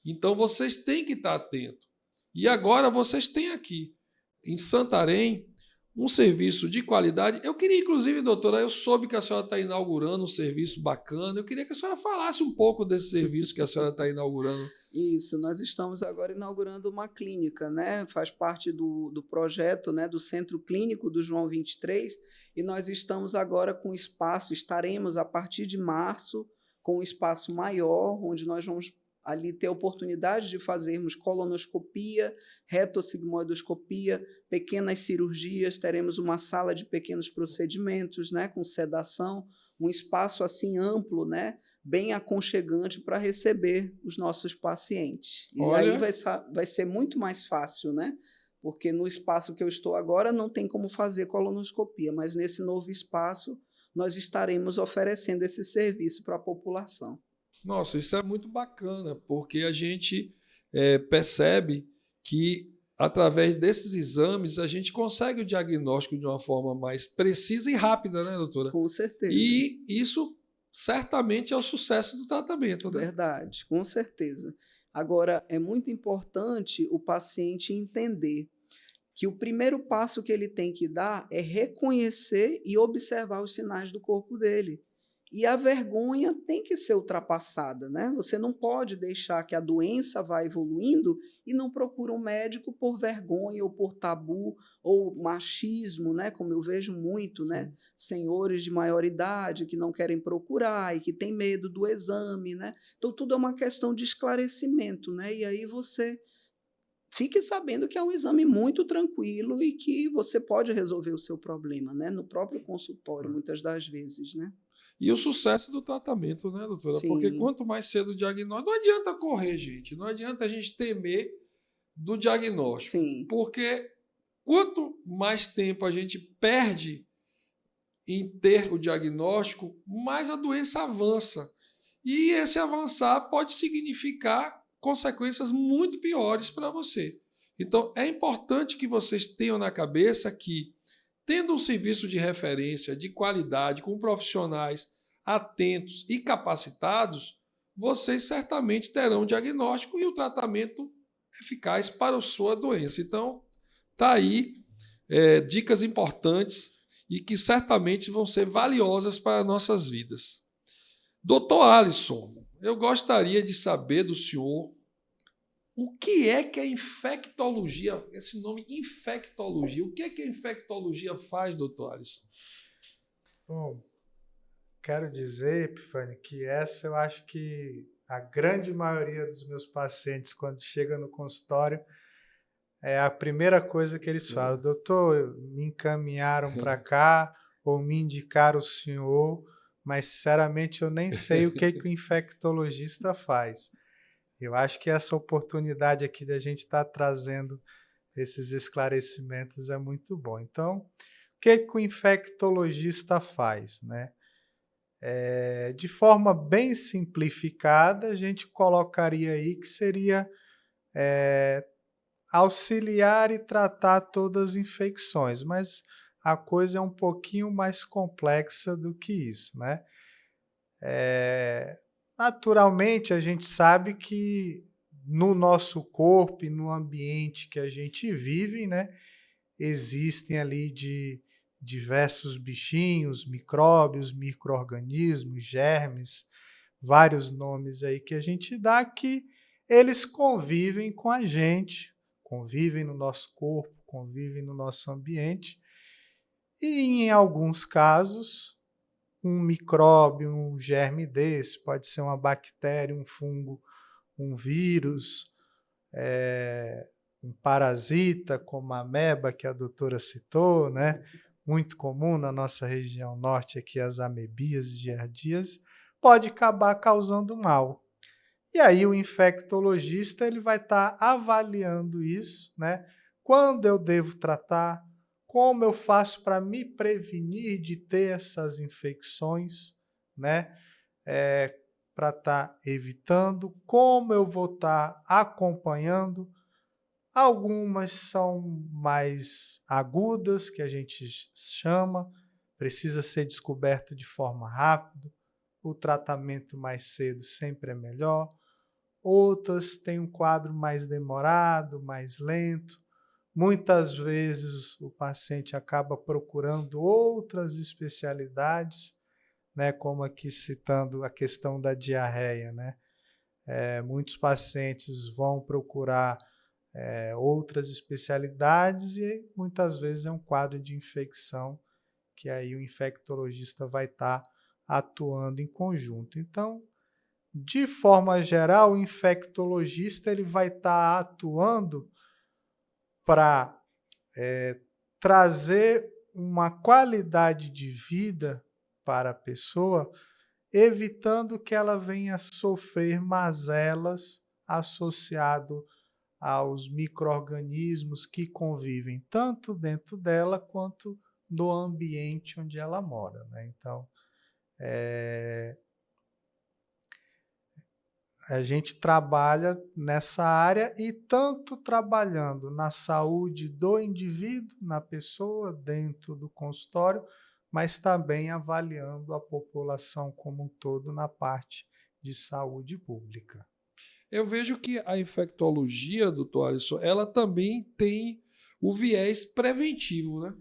Então, vocês têm que estar atentos. E agora, vocês têm aqui, em Santarém, um serviço de qualidade. Eu queria, inclusive, doutora, eu soube que a senhora está inaugurando um serviço bacana. Eu queria que a senhora falasse um pouco desse serviço que a senhora está inaugurando. Isso, nós estamos agora inaugurando uma clínica, né? Faz parte do projeto, né? Do Centro Clínico do João 23, e nós estamos agora com espaço, estaremos a partir de março com um espaço maior, onde nós vamos ali ter a oportunidade de fazermos colonoscopia, retossigmoidoscopia, pequenas cirurgias, teremos uma sala de pequenos procedimentos, né, com sedação, um espaço assim amplo, né, bem aconchegante para receber os nossos pacientes. E aí vai ser muito mais fácil, né? Porque no espaço que eu estou agora não tem como fazer colonoscopia, mas nesse novo espaço nós estaremos oferecendo esse serviço para a população. Nossa, isso é muito bacana, porque a gente percebe que, através desses exames, a gente consegue o diagnóstico de uma forma mais precisa e rápida, né, doutora? Com certeza. E isso certamente é o sucesso do tratamento, né? Verdade, com certeza. Agora, é muito importante o paciente entender que o primeiro passo que ele tem que dar é reconhecer e observar os sinais do corpo dele. E a vergonha tem que ser ultrapassada, né? Você não pode deixar que a doença vá evoluindo e não procura um médico por vergonha ou por tabu ou machismo, né? Como eu vejo muito, né? Senhores de maior idade que não querem procurar e que têm medo do exame, né? Então, tudo é uma questão de esclarecimento, né? E aí você fique sabendo que é um exame muito tranquilo e que você pode resolver o seu problema, né? No próprio consultório, muitas das vezes, né? E o sucesso do tratamento, né, doutora? Sim. Porque quanto mais cedo o diagnóstico... Não adianta correr, gente. Não adianta a gente temer do diagnóstico. Sim. Porque quanto mais tempo a gente perde em ter o diagnóstico, mais a doença avança. E esse avançar pode significar consequências muito piores para você. Então, é importante que vocês tenham na cabeça que, tendo um serviço de referência, de qualidade, com profissionais atentos e capacitados, vocês certamente terão o diagnóstico e o tratamento eficaz para a sua doença. Então, tá aí dicas importantes e que certamente vão ser valiosas para nossas vidas. Doutor Alisson, eu gostaria de saber do senhor o que é que a infectologia, esse nome infectologia, o que é que a infectologia faz, doutor Alisson? Bom, quero dizer, Epifânio, que essa eu acho que a grande maioria dos meus pacientes, quando chega no consultório, é a primeira coisa que eles falam: doutor, me encaminharam para cá ou me indicaram o senhor, mas sinceramente eu nem sei o que o infectologista faz. Eu acho que essa oportunidade aqui de a gente estar trazendo esses esclarecimentos é muito bom. Então, o que o infectologista faz, né? De forma bem simplificada, a gente colocaria aí que seria auxiliar e tratar todas as infecções, mas a coisa é um pouquinho mais complexa do que isso, né? Naturalmente, a gente sabe que no nosso corpo e no ambiente que a gente vive, né, existem ali de diversos bichinhos, micróbios, micro-organismos, germes, vários nomes aí que a gente dá, que eles convivem com a gente, convivem no nosso corpo, convivem no nosso ambiente, e em alguns casos, um micróbio, um germe desse, pode ser uma bactéria, um fungo, um vírus, um parasita, como a ameba, que a doutora citou, né? Muito comum na nossa região norte aqui, as amebias e giardias, pode acabar causando mal. E aí o infectologista ele vai estar avaliando isso, né? Quando eu devo tratar, como eu faço para me prevenir de ter essas infecções, né? Para estar evitando, como eu vou estar acompanhando. Algumas são mais agudas, que a gente chama, precisa ser descoberto de forma rápida, o tratamento mais cedo sempre é melhor. Outras têm um quadro mais demorado, mais lento. Muitas vezes o paciente acaba procurando outras especialidades, né, como aqui citando a questão da diarreia, né? Muitos pacientes vão procurar outras especialidades e muitas vezes é um quadro de infecção que aí o infectologista vai estar atuando em conjunto. Então, de forma geral, o infectologista ele vai estar atuando para trazer uma qualidade de vida para a pessoa, evitando que ela venha sofrer mazelas associado aos micro-organismos que convivem tanto dentro dela quanto no ambiente onde ela mora, né? Então, a gente trabalha nessa área e tanto trabalhando na saúde do indivíduo, na pessoa, dentro do consultório, mas também avaliando a população como um todo na parte de saúde pública. Eu vejo que a infectologia, doutor Alisson, ela também tem o viés preventivo, né?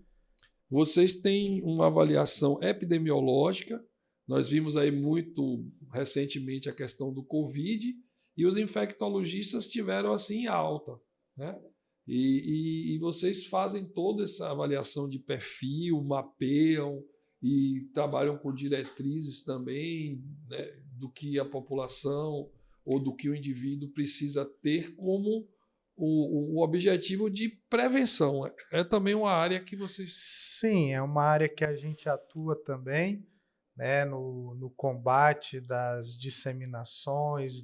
Vocês têm uma avaliação epidemiológica. Nós vimos aí muito recentemente a questão do Covid e os infectologistas tiveram assim alta, né? E vocês fazem toda essa avaliação de perfil, mapeiam e trabalham com diretrizes também, né, do que a população ou do que o indivíduo precisa ter como o objetivo de prevenção. É também uma área que vocês... Sim, é uma área que a gente atua também, né, no combate das disseminações,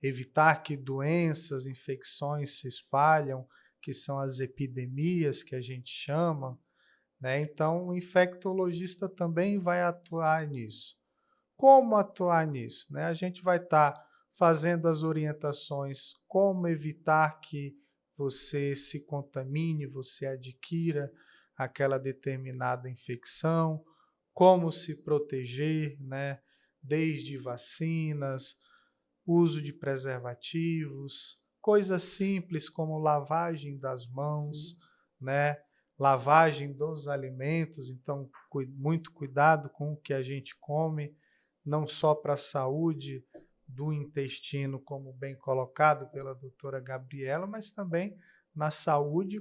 evitar que doenças, infecções se espalham, que são as epidemias que a gente chama, né? Então, o infectologista também vai atuar nisso. Como atuar nisso, né? A gente vai estar fazendo as orientações como evitar que você se contamine, você adquira aquela determinada infecção, como se proteger, né? Desde vacinas, uso de preservativos, coisas simples como lavagem das mãos, né? Lavagem dos alimentos, então muito cuidado com o que a gente come, não só para a saúde do intestino, como bem colocado pela doutora Gabriela, mas também na saúde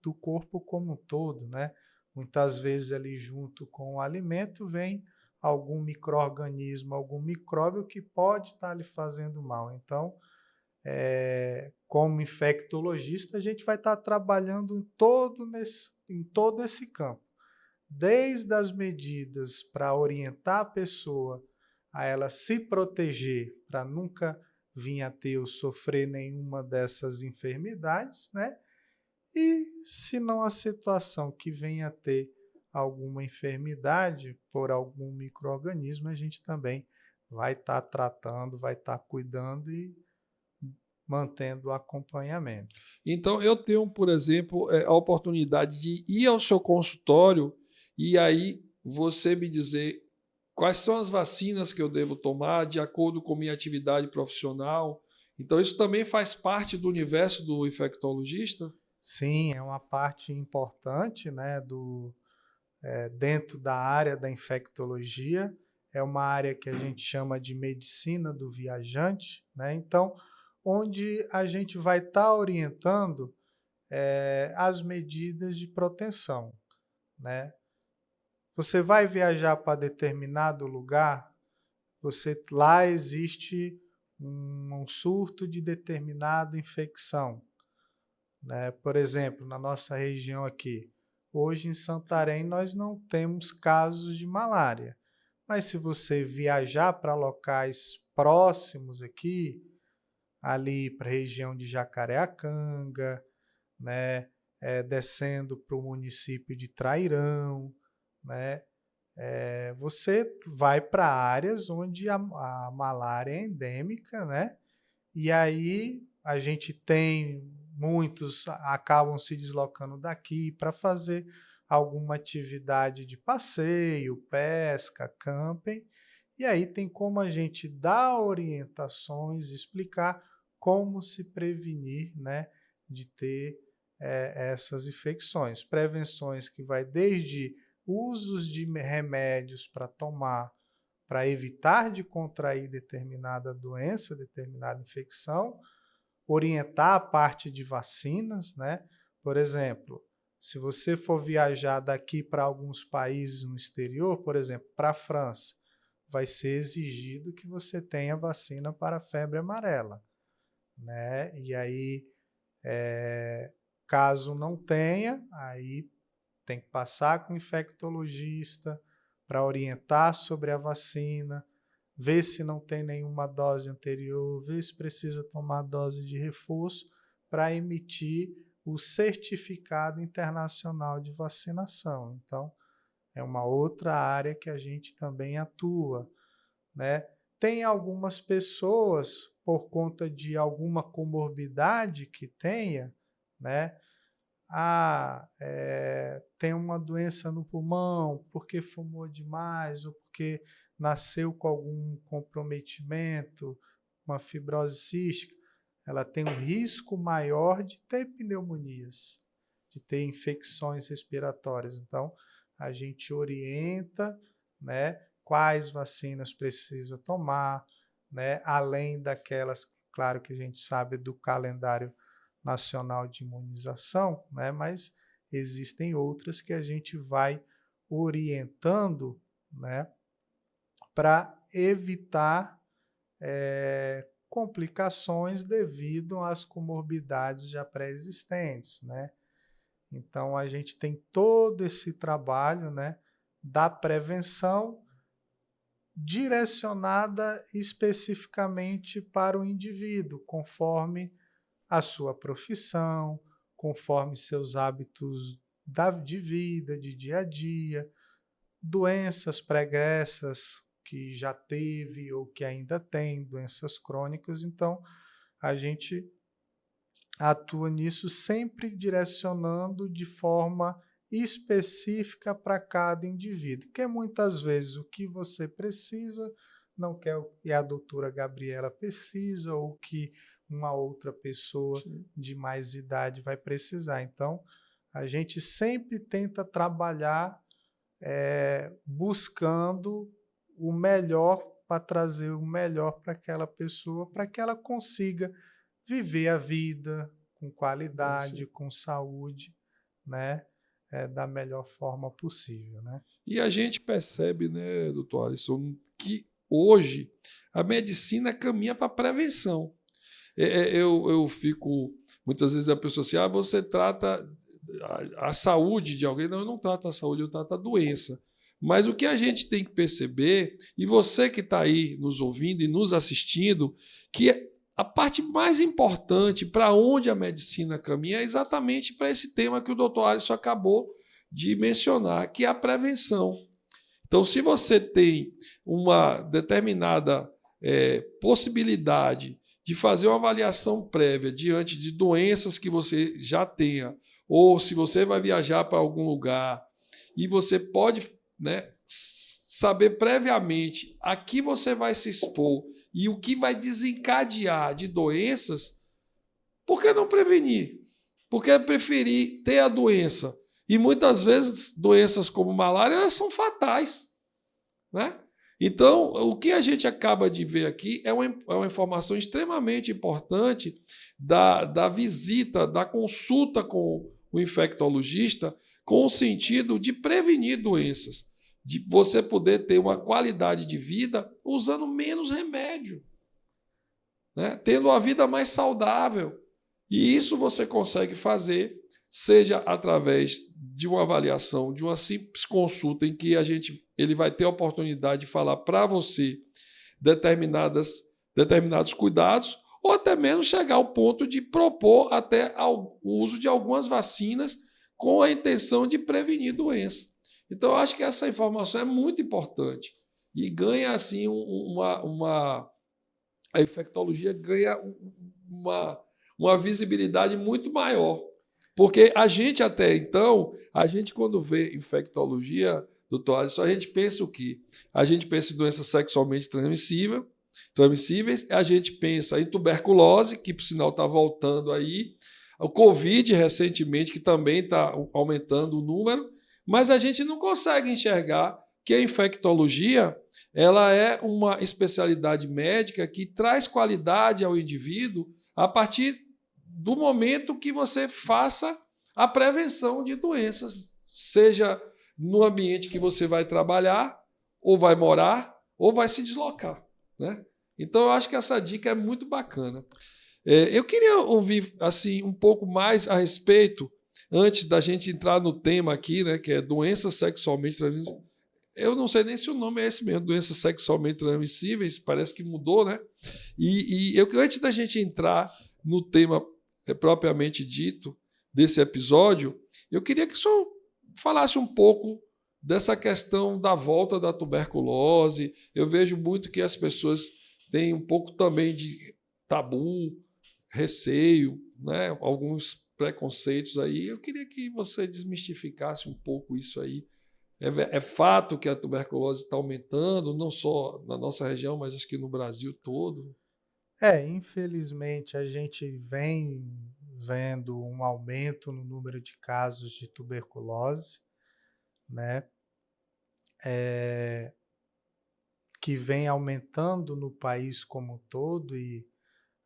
do corpo como um todo, né? Muitas vezes ali junto com o alimento vem algum micro-organismo, algum micróbio que pode estar lhe fazendo mal. Então, como infectologista, a gente vai estar trabalhando em todo esse campo. Desde as medidas para orientar a pessoa a ela se proteger, para nunca vir a ter ou sofrer nenhuma dessas enfermidades, né? E se não a situação que venha a ter alguma enfermidade por algum micro-organismo, a gente também vai estar tratando, vai estar cuidando e mantendo o acompanhamento. Então, eu tenho, por exemplo, a oportunidade de ir ao seu consultório e aí você me dizer quais são as vacinas que eu devo tomar de acordo com minha atividade profissional. Então, isso também faz parte do universo do infectologista? Sim, é uma parte importante, né, dentro da área da infectologia. É uma área que a gente chama de medicina do viajante, né? Então, onde a gente vai estar orientando as medidas de proteção, né? Você vai viajar para determinado lugar, lá existe um surto de determinada infecção, né? Por exemplo, na nossa região aqui, hoje em Santarém nós não temos casos de malária, mas se você viajar para locais próximos aqui, ali para a região de Jacareacanga, né, descendo para o município de Trairão, né, você vai para áreas onde a malária é endêmica, né, e aí a gente tem muitos acabam se deslocando daqui para fazer alguma atividade de passeio, pesca, camping, e aí tem como a gente dar orientações, explicar como se prevenir, né, de ter essas infecções. Prevenções que vai desde usos de remédios para tomar, para evitar de contrair determinada doença, determinada infecção, orientar a parte de vacinas, né? Por exemplo, se você for viajar daqui para alguns países no exterior, por exemplo, para a França, vai ser exigido que você tenha vacina para a febre amarela, né? E aí, caso não tenha, aí tem que passar com o infectologista para orientar sobre a vacina, ver se não tem nenhuma dose anterior, ver se precisa tomar dose de reforço para emitir o certificado internacional de vacinação. Então, é uma outra área que a gente também atua, né? Tem algumas pessoas, por conta de alguma comorbidade que tenha, né? Tem uma doença no pulmão porque fumou demais ou porque nasceu com algum comprometimento, uma fibrose cística, ela tem um risco maior de ter pneumonias, de ter infecções respiratórias. Então, a gente orienta, né, quais vacinas precisa tomar, né, além daquelas, claro que a gente sabe do calendário nacional de imunização, né, mas existem outras que a gente vai orientando, né, para evitar complicações devido às comorbidades já pré-existentes, né? Então a gente tem todo esse trabalho, né, da prevenção direcionada especificamente para o indivíduo, conforme a sua profissão, conforme seus hábitos de vida, de dia a dia, doenças pregressas que já teve ou que ainda tem, doenças crônicas. Então, a gente atua nisso sempre direcionando de forma específica para cada indivíduo, porque muitas vezes o que você precisa não quer o que a doutora Gabriela precisa, ou o que uma outra pessoa Sim. de mais idade vai precisar. Então, a gente sempre tenta trabalhar buscando o melhor para trazer o melhor para aquela pessoa, para que ela consiga viver a vida com qualidade, Sim. com saúde, né? Da melhor forma possível, né? E a gente percebe, né, doutor Alisson, que hoje a medicina caminha para a prevenção. Eu fico, muitas vezes a pessoa assim, você trata a saúde de alguém. Não, eu não trato a saúde, eu trato a doença. Mas o que a gente tem que perceber, e você que está aí nos ouvindo e nos assistindo, que a parte mais importante para onde a medicina caminha é exatamente para esse tema que o doutor Alisson acabou de mencionar, que é a prevenção. Então, se você tem uma determinada possibilidade de fazer uma avaliação prévia diante de doenças que você já tenha, ou se você vai viajar para algum lugar e você pode, né, saber previamente a que você vai se expor e o que vai desencadear de doenças, por que não prevenir? Por que preferir ter a doença? E muitas vezes doenças como malária são fatais, né? Então, o que a gente acaba de ver aqui é uma informação extremamente importante da visita, da consulta com o infectologista, com o sentido de prevenir doenças, de você poder ter uma qualidade de vida usando menos remédio, né? Tendo uma vida mais saudável. E isso você consegue fazer, seja através de uma avaliação, de uma simples consulta em que ele vai ter a oportunidade de falar para você determinados cuidados, ou até mesmo chegar ao ponto de propor até o uso de algumas vacinas com a intenção de prevenir doença. Então, eu acho que essa informação é muito importante e ganha assim a infectologia ganha uma visibilidade muito maior. Porque a gente até então, quando vê infectologia, doutor Alisson, a gente pensa o quê? A gente pensa em doenças sexualmente transmissíveis, a gente pensa em tuberculose, que por sinal está voltando aí, o Covid recentemente, que também está aumentando o número, mas a gente não consegue enxergar que a infectologia ela é uma especialidade médica que traz qualidade ao indivíduo a partir do momento que você faça a prevenção de doenças, seja no ambiente que você vai trabalhar, ou vai morar, ou vai se deslocar, né? Então, eu acho que essa dica é muito bacana. Eu queria ouvir assim um pouco mais a respeito, antes da gente entrar no tema aqui, né, que é doenças sexualmente transmissíveis. Eu não sei nem se o nome é esse mesmo, doenças sexualmente transmissíveis, parece que mudou, né? Antes da gente entrar no tema propriamente dito desse episódio, eu queria que o senhor falasse um pouco dessa questão da volta da tuberculose. Eu vejo muito que as pessoas têm um pouco também de tabu, receio, né? Alguns preconceitos aí. Eu queria que você desmistificasse um pouco isso aí. É fato que a tuberculose está aumentando, não só na nossa região, mas acho que no Brasil todo. Infelizmente, a gente vem vendo um aumento no número de casos de tuberculose, né? Que vem aumentando no país como um todo, e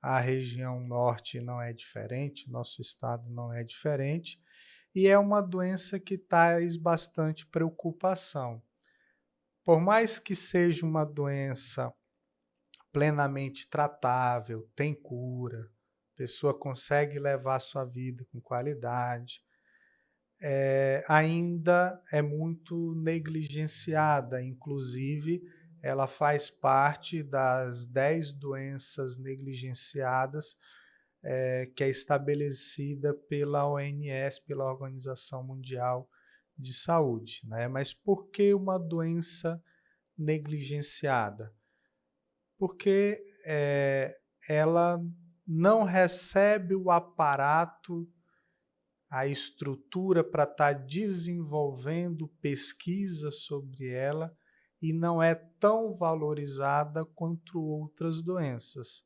a região norte não é diferente, nosso estado não é diferente, e é uma doença que traz bastante preocupação. Por mais que seja uma doença plenamente tratável, tem cura, a pessoa consegue levar sua vida com qualidade, ainda é muito negligenciada. Inclusive, ela faz parte das 10 doenças negligenciadas que é estabelecida pela OMS, pela Organização Mundial de Saúde, né? Mas por que uma doença negligenciada? Porque ela não recebe o aparato, a estrutura para estar desenvolvendo pesquisa sobre ela, e não é tão valorizada quanto outras doenças.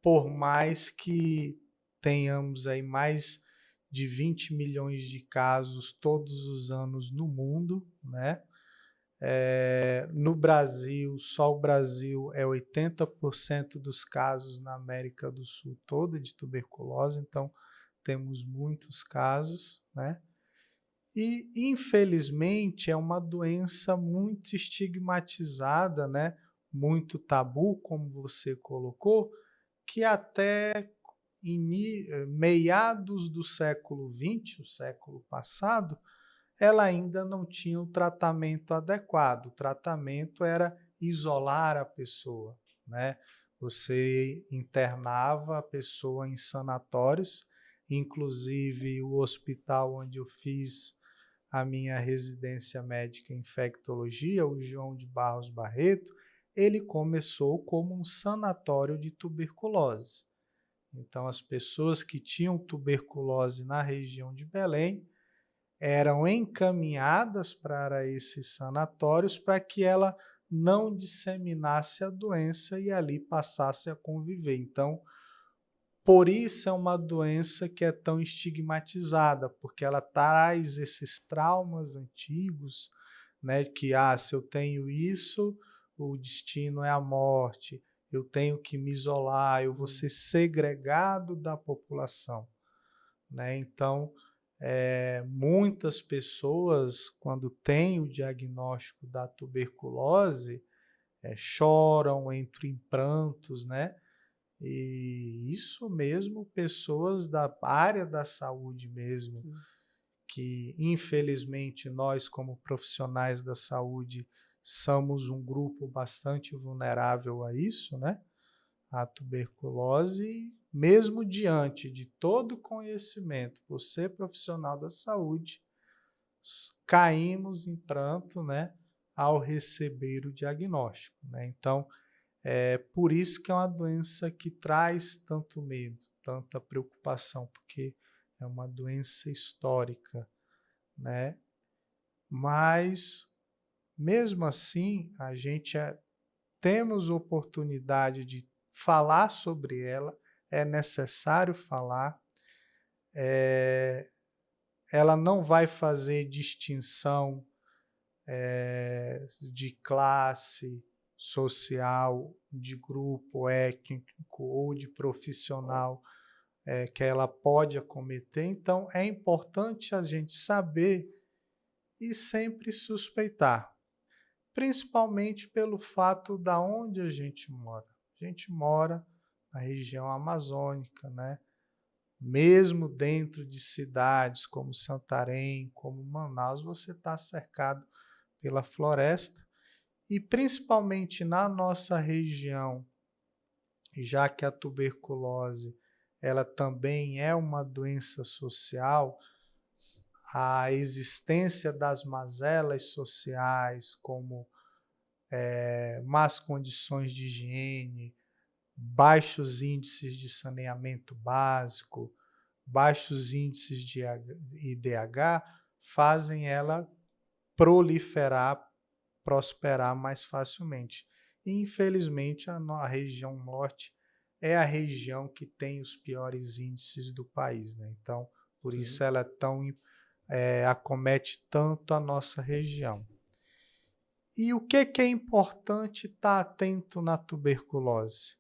por mais que tenhamos aí mais de 20 milhões de casos todos os anos no mundo, né? No Brasil, só o Brasil é 80% dos casos na América do Sul toda de tuberculose, então temos muitos casos, né? E, infelizmente, é uma doença muito estigmatizada, né? Muito tabu, como você colocou, que até meados do século XX, o século passado, ela ainda não tinha o tratamento adequado. O tratamento era isolar a pessoa, né? Você internava a pessoa em sanatórios, inclusive o hospital onde eu fiz a minha residência médica em infectologia, o João de Barros Barreto, ele começou como um sanatório de tuberculose. Então, as pessoas que tinham tuberculose na região de Belém eram encaminhadas para esses sanatórios para que ela não disseminasse a doença e ali passasse a conviver. Então, por isso é uma doença que é tão estigmatizada, porque ela traz esses traumas antigos, né, que se eu tenho isso, o destino é a morte, eu tenho que me isolar, eu vou ser segregado da população, né? Então, muitas pessoas, quando têm o diagnóstico da tuberculose, choram, entram em prantos, né? E isso mesmo, pessoas da área da saúde mesmo, que infelizmente nós, como profissionais da saúde, somos um grupo bastante vulnerável a isso, né? A tuberculose, mesmo diante de todo o conhecimento, por ser profissional da saúde, caímos em pranto, né? Ao receber o diagnóstico, né? Então, por isso que é uma doença que traz tanto medo, tanta preocupação, porque é uma doença histórica, né? Mas, mesmo assim, a gente temos oportunidade de falar sobre ela, é necessário falar, ela não vai fazer distinção de classe social, de grupo étnico ou de profissional que ela pode acometer. Então, é importante a gente saber e sempre suspeitar, principalmente pelo fato da onde a gente mora. A gente mora na região amazônica, né? Mesmo dentro de cidades como Santarém, como Manaus, você está cercado pela floresta. E principalmente na nossa região, já que a tuberculose ela também é uma doença social, a existência das mazelas sociais, como más condições de higiene, baixos índices de saneamento básico, baixos índices de IDH, fazem ela proliferar, prosperar mais facilmente. E, infelizmente, a região norte é a região que tem os piores índices do país, né? Então, por isso ela é tão acomete tanto a nossa região. E o que é importante estar atento na tuberculose?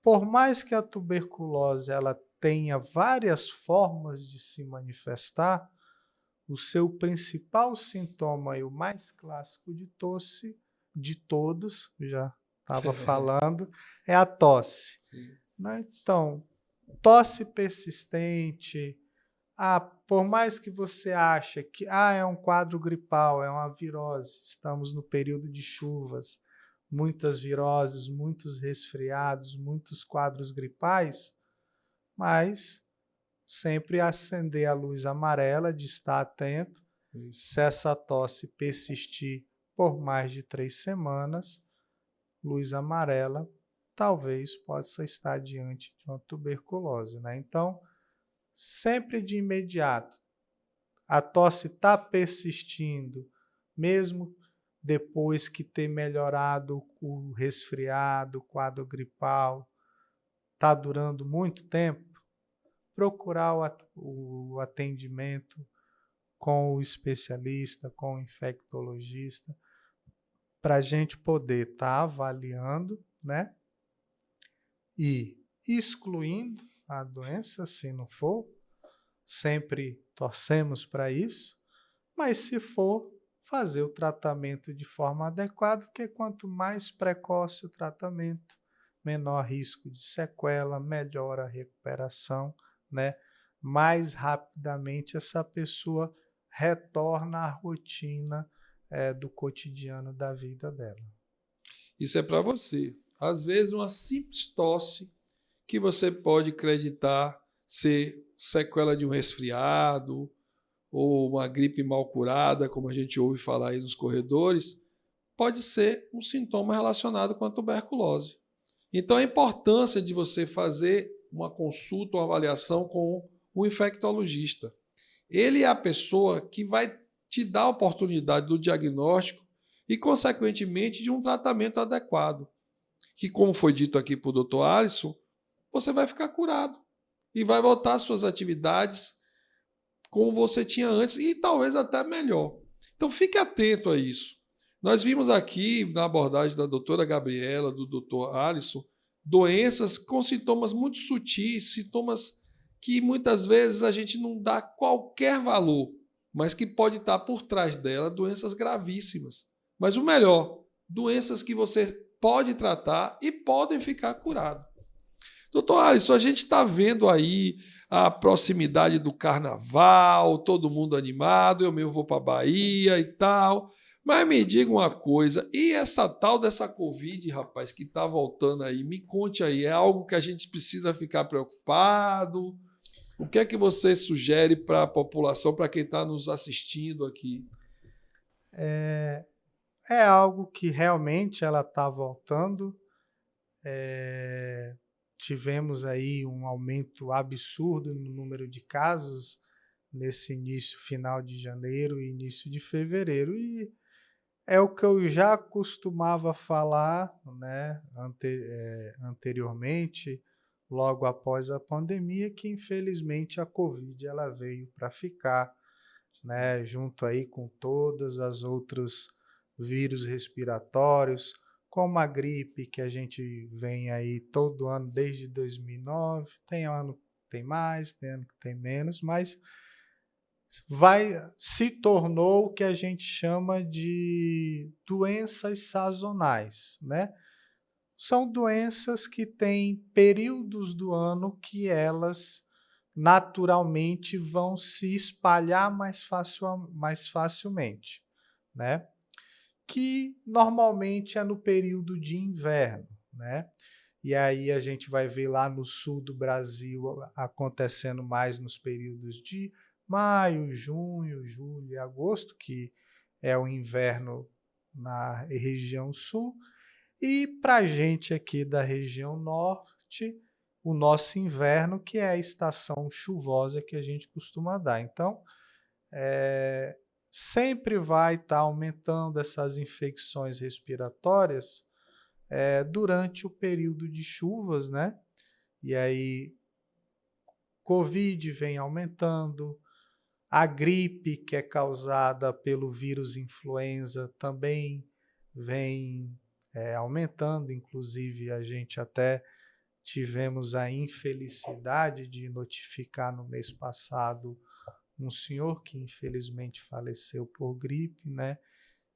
Por mais que a tuberculose ela tenha várias formas de se manifestar, o seu principal sintoma e o mais clássico de todos, já estava falando, é a tosse. Né? Então, tosse persistente, por mais que você ache que é um quadro gripal, é uma virose, estamos no período de chuvas, muitas viroses, muitos resfriados, muitos quadros gripais, mas sempre acender a luz amarela de estar atento. Se essa tosse persistir por mais de 3 semanas, luz amarela, talvez possa estar diante de uma tuberculose, né? Então, sempre de imediato, a tosse está persistindo, mesmo depois que ter melhorado o resfriado, o quadro gripal, está durando muito tempo, procurar o atendimento com o especialista, com o infectologista, para a gente poder estar avaliando, né? E excluindo a doença, se não for, sempre torcemos para isso, mas se for, fazer o tratamento de forma adequada, porque quanto mais precoce o tratamento, menor risco de sequela, melhor a recuperação, né? Mais rapidamente essa pessoa retorna à rotina do cotidiano da vida dela. Isso é para você. Às vezes, uma simples tosse que você pode acreditar ser sequela de um resfriado ou uma gripe mal curada, como a gente ouve falar aí nos corredores, pode ser um sintoma relacionado com a tuberculose. Então, a importância de você fazer uma consulta, uma avaliação com o infectologista. Ele é a pessoa que vai te dar a oportunidade do diagnóstico e, consequentemente, de um tratamento adequado. Que, como foi dito aqui por Dr. Alisson, você vai ficar curado e vai voltar às suas atividades como você tinha antes e talvez até melhor. Então, fique atento a isso. Nós vimos aqui, na abordagem da doutora Gabriela, do doutor Alisson, doenças com sintomas muito sutis, sintomas que muitas vezes a gente não dá qualquer valor, mas que pode estar por trás dela doenças gravíssimas. Mas o melhor, doenças que você pode tratar e podem ficar curado. Doutor Alisson, a gente está vendo aí a proximidade do carnaval, todo mundo animado, eu mesmo vou para a Bahia e tal. Mas me diga uma coisa, e essa tal dessa Covid, rapaz, que está voltando aí, me conte aí, é algo que a gente precisa ficar preocupado? O que é que você sugere para a população, para quem está nos assistindo aqui? É algo que realmente ela está voltando. Tivemos aí um aumento absurdo no número de casos nesse início, final de janeiro e início de fevereiro. E é o que eu já costumava falar, né, anteriormente, logo após a pandemia, que infelizmente a Covid ela veio para ficar, né, junto aí com todas as outros vírus respiratórios, como a gripe que a gente vem aí todo ano desde 2009, tem ano que tem mais, tem ano que tem menos, mas se tornou o que a gente chama de doenças sazonais, né? São doenças que têm períodos do ano que elas naturalmente vão se espalhar mais facilmente, né? Que normalmente é no período de inverno, né? E aí a gente vai ver lá no sul do Brasil acontecendo mais nos períodos de maio, junho, julho e agosto, que é o inverno na região sul. E para a gente aqui da região norte, o nosso inverno, que é a estação chuvosa que a gente costuma dar. Então, sempre vai estar aumentando essas infecções respiratórias durante o período de chuvas, né? E aí, Covid vem aumentando, a gripe, que é causada pelo vírus influenza, também vem aumentando. Inclusive, a gente até tivemos a infelicidade de notificar no mês passado um senhor que infelizmente faleceu por gripe, né?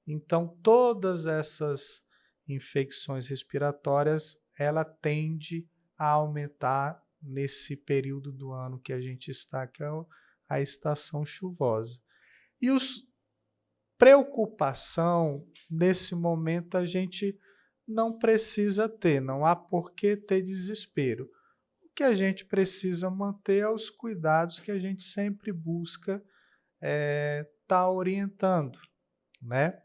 Então, todas essas infecções respiratórias, ela tende a aumentar nesse período do ano que a gente está, que é a estação chuvosa. E preocupação, nesse momento, a gente não precisa ter, não há por que ter desespero. O que a gente precisa manter é os cuidados que a gente sempre busca tá orientando, né?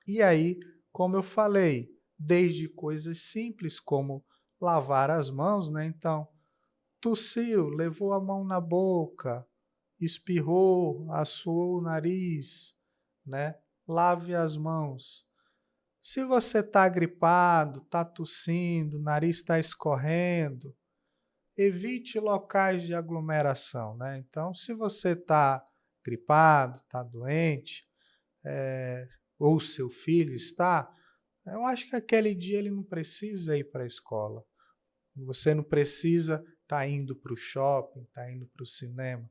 E aí, como eu falei, desde coisas simples como lavar as mãos, né? Então, tossiu, levou a mão na boca, espirrou, assoou o nariz, né? Lave as mãos. Se você está gripado, está tossindo, o nariz está escorrendo, evite locais de aglomeração, né? Então, se você está gripado, está doente, ou seu filho está, eu acho que aquele dia ele não precisa ir para a escola. Você não precisa estar indo para o shopping, estar indo para o cinema.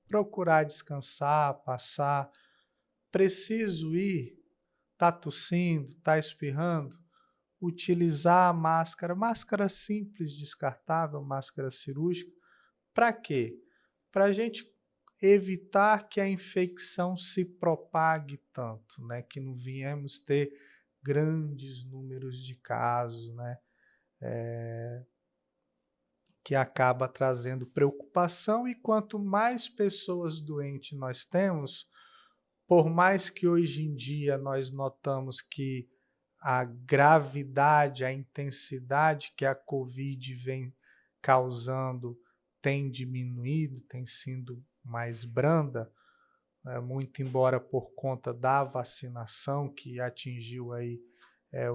Procurar descansar, passar. Preciso ir, está tossindo, está espirrando, utilizar a máscara simples, descartável, máscara cirúrgica. Para quê? Para a gente evitar que a infecção se propague tanto, né? Que não viemos ter grandes números de casos, né? Que acaba trazendo preocupação, e quanto mais pessoas doentes nós temos, por mais que hoje em dia nós notamos que a gravidade, a intensidade que a Covid vem causando tem diminuído, tem sido mais branda, muito embora por conta da vacinação que atingiu aí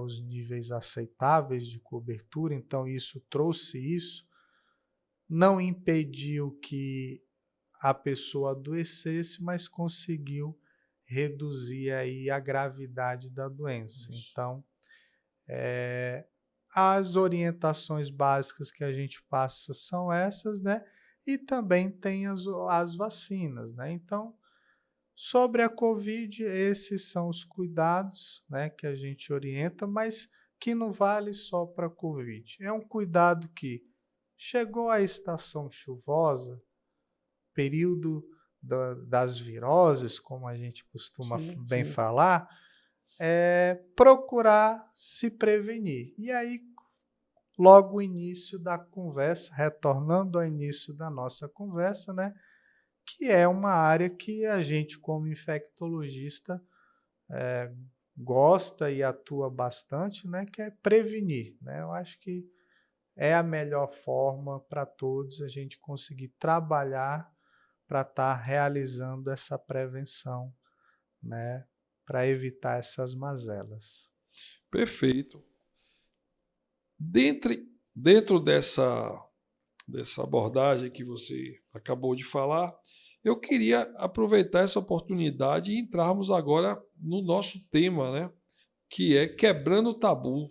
os níveis aceitáveis de cobertura, então isso trouxe isso, não impediu que a pessoa adoecesse, mas conseguiu reduzir aí a gravidade da doença. Isso. Então, as orientações básicas que a gente passa são essas, né? E também tem as vacinas, né? Então, sobre a Covid, esses são os cuidados, né, que a gente orienta, mas que não vale só para a Covid. É um cuidado que chegou a estação chuvosa, período das viroses, como a gente costuma bem falar, procurar se prevenir. E aí, logo o início da conversa, retornando ao início da nossa conversa, né, que é uma área que a gente, como infectologista, gosta e atua bastante, né, que é prevenir, né? Eu acho que é a melhor forma para todos a gente conseguir trabalhar para estar realizando essa prevenção, né, para evitar essas mazelas. Perfeito. Dentro dessa abordagem que você acabou de falar, eu queria aproveitar essa oportunidade e entrarmos agora no nosso tema, né, que é quebrando o tabu,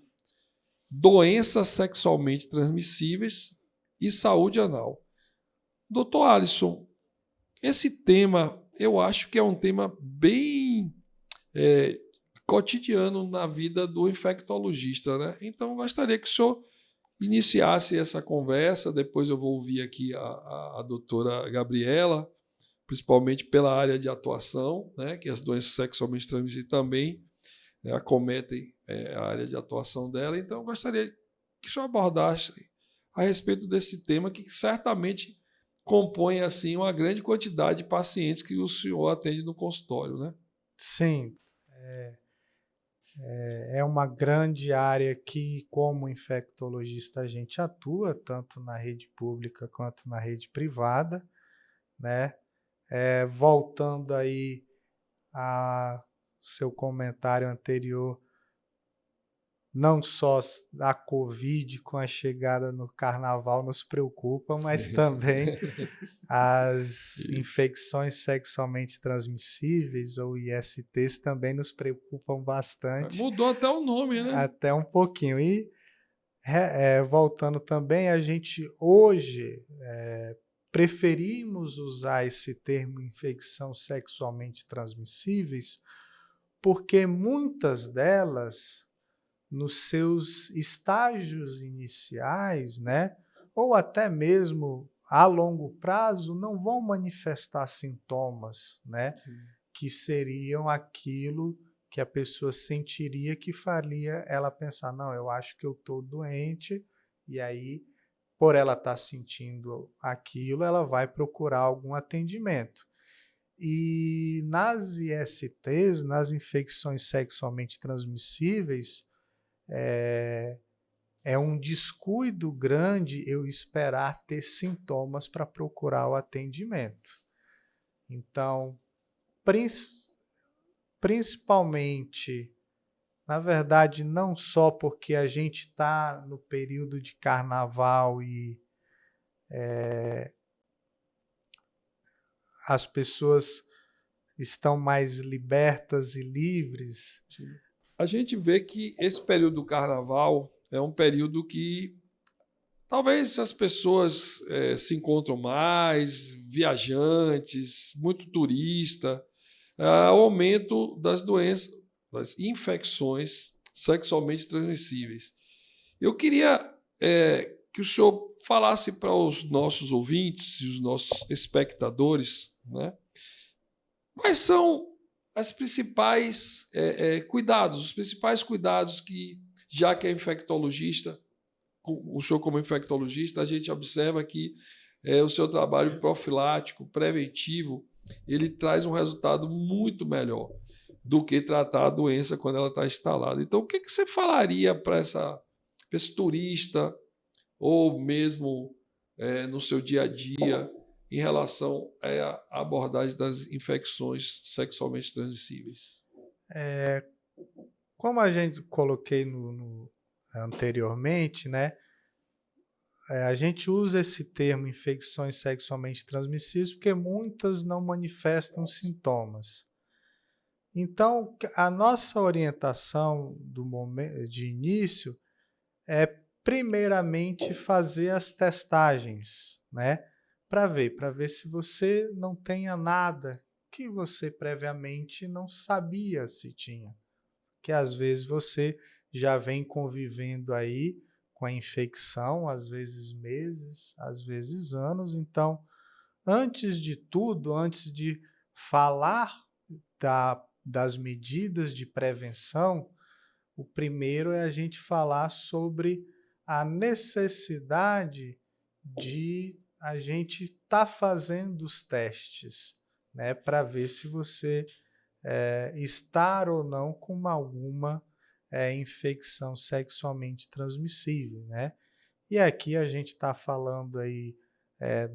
doenças sexualmente transmissíveis e saúde anal. Doutor Alisson, esse tema eu acho que é um tema bem cotidiano na vida do infectologista, né? Então, eu gostaria que o senhor iniciasse essa conversa, depois eu vou ouvir aqui a doutora Gabriela, principalmente pela área de atuação, né, que as doenças sexualmente transmissíveis também acometem a área de atuação dela. Então, eu gostaria que o senhor abordasse a respeito desse tema, que certamente compõe assim, uma grande quantidade de pacientes que o senhor atende no consultório, né? Sim, é uma grande área que, como infectologista, a gente atua, tanto na rede pública quanto na rede privada, né? Voltando aí a seu comentário anterior, não só a Covid com a chegada no carnaval nos preocupa, mas também as infecções sexualmente transmissíveis, ou ISTs, também nos preocupam bastante. Mudou até o nome, né? Até um pouquinho. E voltando também, a gente hoje preferimos usar esse termo infecção sexualmente transmissíveis porque muitas delas, nos seus estágios iniciais, né, ou até mesmo a longo prazo, não vão manifestar sintomas, né, que seriam aquilo que a pessoa sentiria que faria ela pensar, não, eu acho que eu estou doente, e aí, por ela estar sentindo aquilo, ela vai procurar algum atendimento. E nas ISTs, nas infecções sexualmente transmissíveis, é um descuido grande eu esperar ter sintomas para procurar o atendimento. Então, principalmente, na verdade, não só porque a gente está no período de carnaval e as pessoas estão mais libertas e livres. A gente vê que esse período do carnaval é um período que talvez as pessoas se encontram mais, viajantes, muito turista, o aumento das doenças, das infecções sexualmente transmissíveis. Eu queria que o senhor falasse para os nossos ouvintes e os nossos espectadores, né, quais são as principais cuidados, os principais cuidados que, já que é infectologista, o senhor como infectologista, a gente observa que o seu trabalho profilático, preventivo, ele traz um resultado muito melhor do que tratar a doença quando ela está instalada. Então, o que você falaria para esse turista, ou mesmo no seu dia a dia, em relação à abordagem das infecções sexualmente transmissíveis? Como a gente coloquei anteriormente, né? A gente usa esse termo infecções sexualmente transmissíveis porque muitas não manifestam sintomas. Então, a nossa orientação de início é primeiramente fazer as testagens, né? Para ver se você não tenha nada que você previamente não sabia se tinha. Que às vezes você já vem convivendo aí com a infecção, às vezes meses, às vezes anos. Então, antes de tudo, antes de falar das medidas de prevenção, o primeiro é a gente falar sobre a necessidade de a gente estar fazendo os testes, né, para ver se você estar ou não com alguma infecção sexualmente transmissível, né? E aqui a gente está falando aí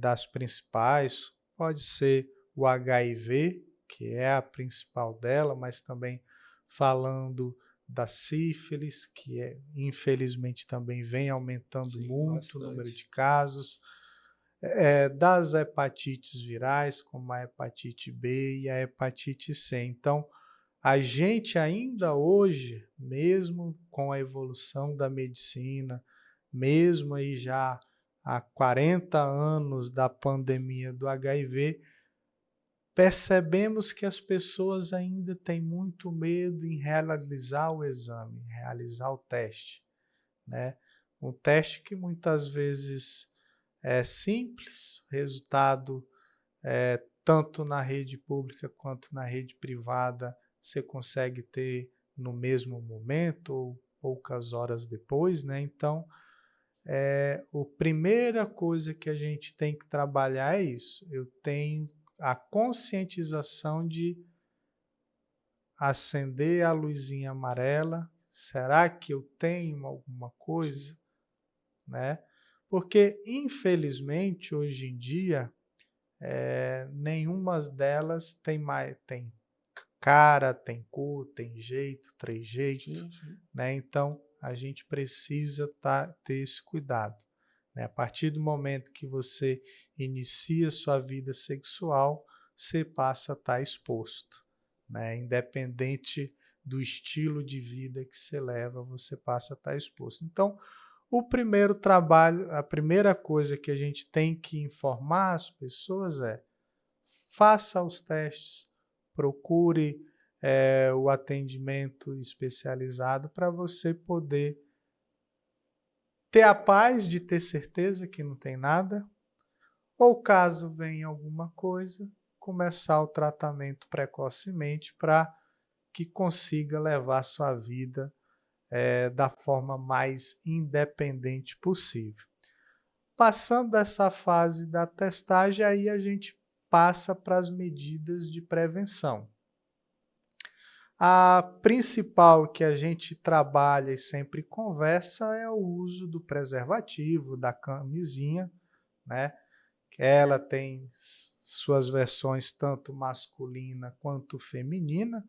das principais, pode ser o HIV, que é a principal dela, mas também falando da sífilis, que infelizmente também vem aumentando muito o número de casos, das hepatites virais, como a hepatite B e a hepatite C. Então, a gente ainda hoje, mesmo com a evolução da medicina, mesmo aí já há 40 anos da pandemia do HIV, percebemos que as pessoas ainda têm muito medo em realizar o exame, realizar o teste, né? Um teste que muitas vezes é simples, resultado tanto na rede pública quanto na rede privada você consegue ter no mesmo momento ou poucas horas depois, né? Então, a primeira coisa que a gente tem que trabalhar é isso. Eu tenho a conscientização de acender a luzinha amarela. Será que eu tenho alguma coisa, né? Porque, infelizmente, hoje em dia, nenhuma delas tem cara, tem cor, tem jeito, trejeito, Sim. né? Então, a gente precisa ter esse cuidado, né? A partir do momento que você inicia sua vida sexual, você passa a estar exposto, né? Independente do estilo de vida que você leva, você passa a estar exposto. Então, o primeiro trabalho, a primeira coisa que a gente tem que informar as pessoas faça os testes, procure o atendimento especializado para você poder ter a paz de ter certeza que não tem nada, ou caso venha alguma coisa, começar o tratamento precocemente para que consiga levar sua vida da forma mais independente possível. Passando dessa fase da testagem, aí a gente passa para as medidas de prevenção. A principal que a gente trabalha e sempre conversa é o uso do preservativo, da camisinha, né? Ela tem suas versões tanto masculina quanto feminina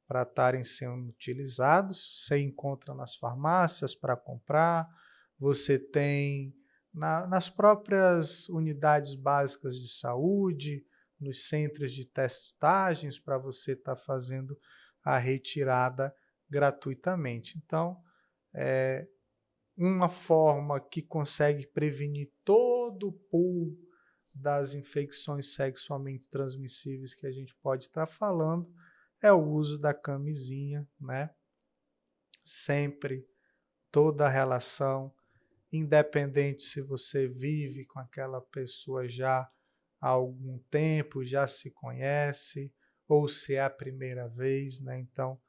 para estarem sendo utilizados. Você encontra nas farmácias para comprar, você tem nas próprias unidades básicas de saúde, nos centros de testagens, para você estar fazendo a retirada gratuitamente. Então, uma forma que consegue prevenir todo o pool das infecções sexualmente transmissíveis que a gente pode estar falando é o uso da camisinha, né? Sempre, toda a relação, independente se você vive com aquela pessoa já há algum tempo, já se conhece, ou se é a primeira vez, né? Então,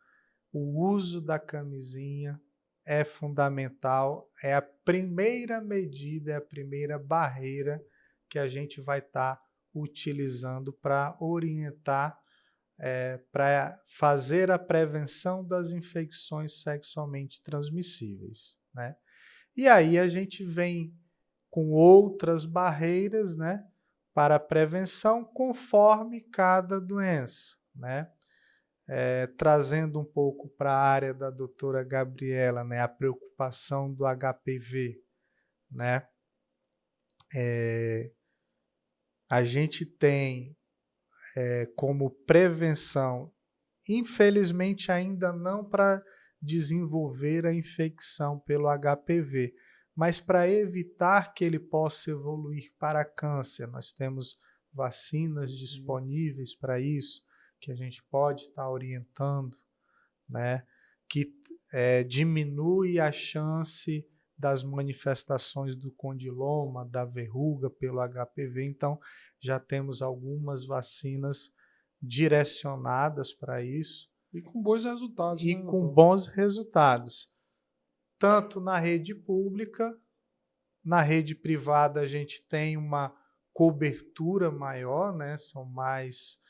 o uso da camisinha é fundamental, é a primeira medida, é a primeira barreira que a gente vai estar utilizando para orientar, para fazer a prevenção das infecções sexualmente transmissíveis, né? E aí a gente vem com outras barreiras, né, para a prevenção conforme cada doença, né? Trazendo um pouco para a área da doutora Gabriela, né, a preocupação do HPV, né? A gente tem como prevenção, infelizmente ainda não para desenvolver a infecção pelo HPV, mas para evitar que ele possa evoluir para câncer. Nós temos vacinas disponíveis para isso, que a gente pode estar orientando, né? Que diminui a chance das manifestações do condiloma, da verruga pelo HPV. Então, já temos algumas vacinas direcionadas para isso. E com bons resultados, E né, com doutor? bons resultados. Tanto na rede pública, na rede privada a gente tem uma cobertura maior, né? São mais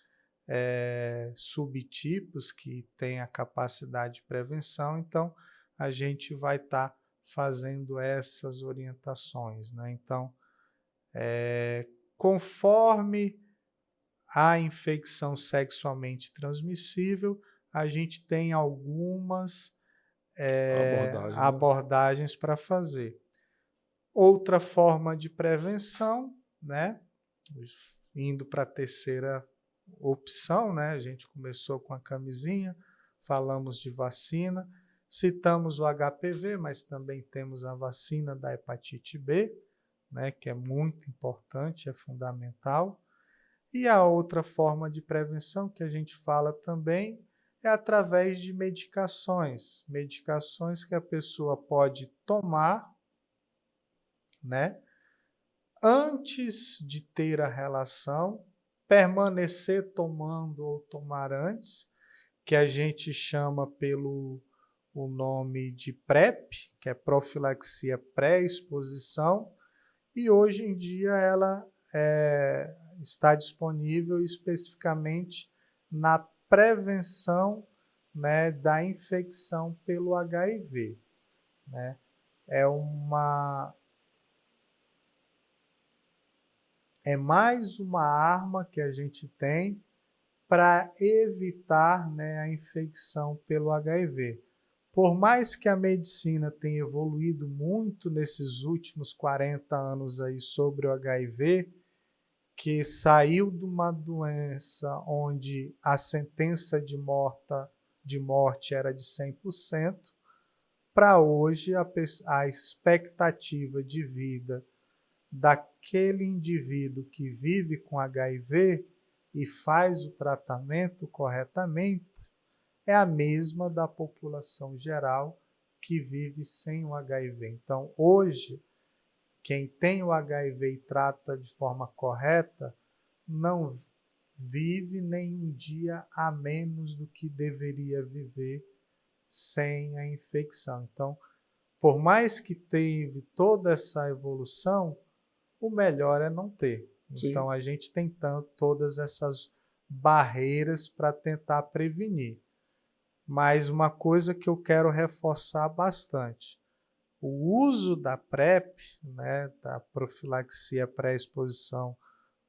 subtipos que têm a capacidade de prevenção, então a gente vai estar fazendo essas orientações, né? Então, conforme a infecção sexualmente transmissível, a gente tem algumas Abordagem, né? abordagens para fazer. Outra forma de prevenção, né? Indo para a terceira opção, né? A gente começou com a camisinha, falamos de vacina, citamos o HPV, mas também temos a vacina da hepatite B, né? Que é muito importante, é fundamental. E a outra forma de prevenção que a gente fala também é através de medicações, medicações que a pessoa pode tomar, né? Antes de ter a relação, permanecer tomando ou tomar antes, que a gente chama pelo o nome de PrEP, que é profilaxia pré-exposição, e hoje em dia ela está disponível especificamente na prevenção, né, da infecção pelo HIV, né? É mais uma arma que a gente tem para evitar, né, a infecção pelo HIV. Por mais que a medicina tenha evoluído muito nesses últimos 40 anos aí sobre o HIV, que saiu de uma doença onde a sentença de morte era de 100%, para hoje a expectativa de vida daquele indivíduo que vive com HIV e faz o tratamento corretamente é a mesma da população geral que vive sem o HIV. Então, hoje, quem tem o HIV e trata de forma correta não vive nenhum dia a menos do que deveria viver sem a infecção. Então, por mais que teve toda essa evolução, o melhor é não ter. Então, Sim. a gente tem todas essas barreiras para tentar prevenir. Mas uma coisa que eu quero reforçar bastante, o uso da PrEP, né, da profilaxia pré-exposição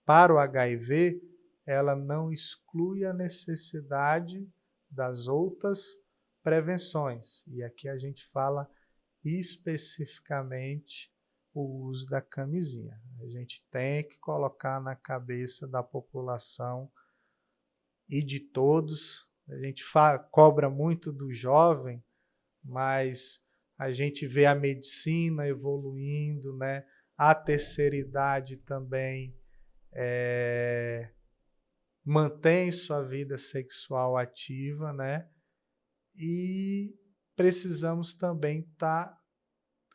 para o HIV, ela não exclui a necessidade das outras prevenções. E aqui a gente fala especificamente o uso da camisinha. A gente tem que colocar na cabeça da população e de todos. A gente cobra muito do jovem, mas a gente vê a medicina evoluindo, né? A terceira idade também mantém sua vida sexual ativa, né? E precisamos também estar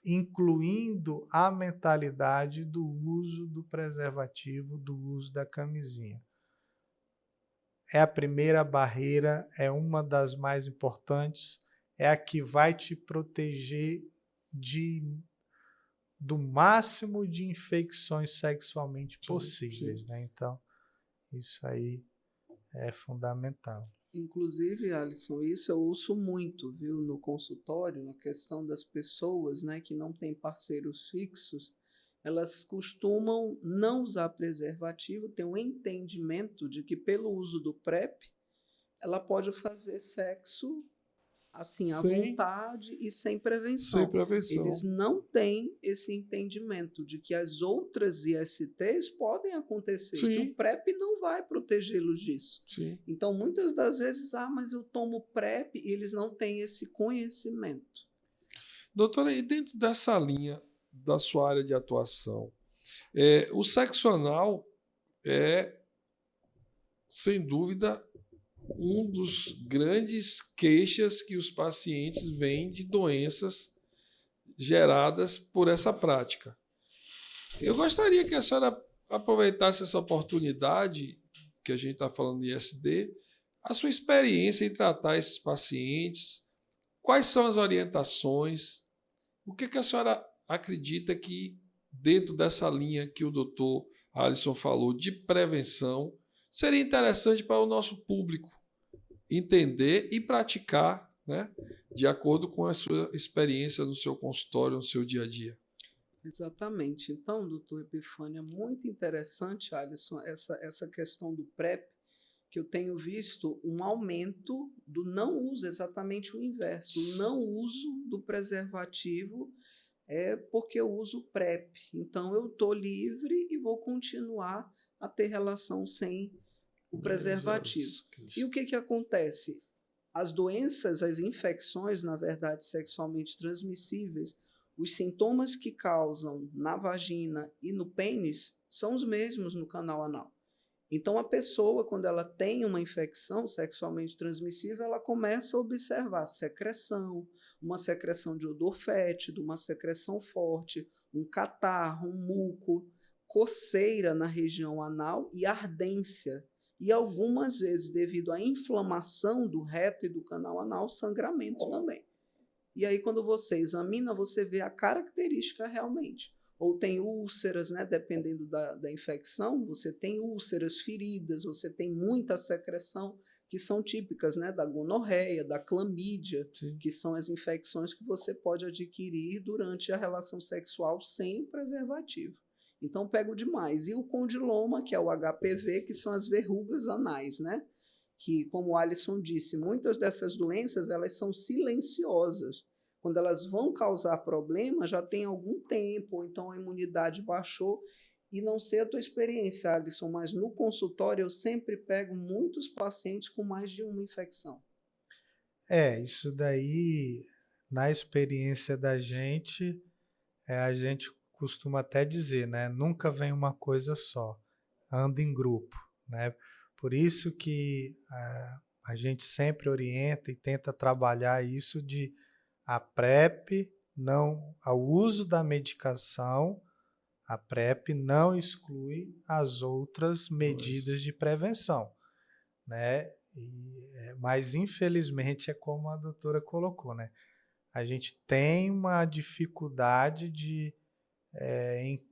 incluindo a mentalidade do uso do preservativo, do uso da camisinha. É a primeira barreira, é uma das mais importantes, é a que vai te proteger do máximo de infecções sexualmente possíveis, né? Então, isso aí é fundamental. Inclusive, Alisson, isso eu ouço muito, viu, no consultório, a questão das pessoas, né, que não têm parceiros fixos, elas costumam não usar preservativo, ter um entendimento de que pelo uso do PrEP, ela pode fazer sexo assim, à Sim. vontade e sem prevenção. Sem prevenção. Eles não têm esse entendimento de que as outras ISTs podem acontecer, Sim. que o PrEP não vai protegê-los disso. Sim. Então, muitas das vezes, mas eu tomo PrEP, e eles não têm esse conhecimento. Doutora, e dentro dessa linha da sua área de atuação, o sexo anal é, sem dúvida, um dos grandes queixas que os pacientes vêm de doenças geradas por essa prática. Eu gostaria que a senhora aproveitasse essa oportunidade, que a gente está falando de ISD, a sua experiência em tratar esses pacientes, quais são as orientações, o que a senhora acredita que, dentro dessa linha que o doutor Alisson falou, de prevenção, seria interessante para o nosso público entender e praticar, né, de acordo com a sua experiência no seu consultório, no seu dia a dia. Exatamente. Então, doutor Epifânio, é muito interessante, Alisson, essa questão do PrEP, que eu tenho visto um aumento do não uso, exatamente o inverso, o não uso do preservativo porque eu uso PrEP. Então, eu estou livre e vou continuar a ter relação sem o preservativo. E o que acontece? As doenças, as infecções, na verdade, sexualmente transmissíveis, os sintomas que causam na vagina e no pênis são os mesmos no canal anal. Então, a pessoa, quando ela tem uma infecção sexualmente transmissível, ela começa a observar secreção, uma secreção de odor fétido, uma secreção forte, um catarro, um muco, coceira na região anal e ardência. E algumas vezes, devido à inflamação do reto e do canal anal, sangramento também. E aí, quando você examina, você vê a característica realmente. Ou tem úlceras, né? Dependendo da infecção, você tem úlceras, feridas, você tem muita secreção, que são típicas, né? Da gonorreia, da clamídia, Sim. que são as infecções que você pode adquirir durante a relação sexual sem o preservativo. Então, pego demais. E o condiloma, que é o HPV, que são as verrugas anais, né? Que, como o Alisson disse, muitas dessas doenças elas são silenciosas. Quando elas vão causar problema, já tem algum tempo, ou então a imunidade baixou. E não sei a tua experiência, Alisson, mas no consultório eu sempre pego muitos pacientes com mais de uma infecção. Isso daí, na experiência da gente, a gente costuma até dizer, né? Nunca vem uma coisa só, anda em grupo, né? Por isso que a gente sempre orienta e tenta trabalhar isso de a PrEP, ao uso da medicação, a PrEP não exclui as outras medidas de prevenção, né? Mas, infelizmente, é como a doutora colocou, né? A gente tem uma dificuldade em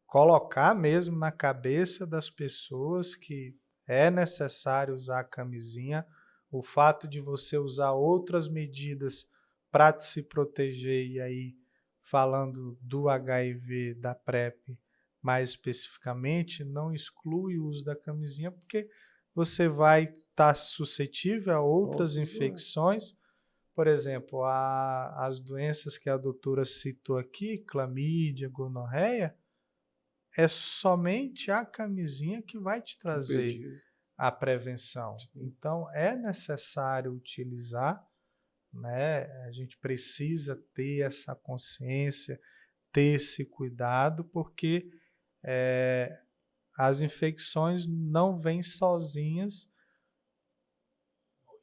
colocar mesmo na cabeça das pessoas que é necessário usar a camisinha, o fato de você usar outras medidas para se proteger, e aí falando do HIV, da PrEP mais especificamente, não exclui o uso da camisinha, porque você vai estar suscetível a outras infecções, por exemplo, as doenças que a doutora citou aqui, clamídia, gonorreia, é somente a camisinha que vai te trazer Entendi. a prevenção. Então, é necessário utilizar, né? A gente precisa ter essa consciência, ter esse cuidado, porque as infecções não vêm sozinhas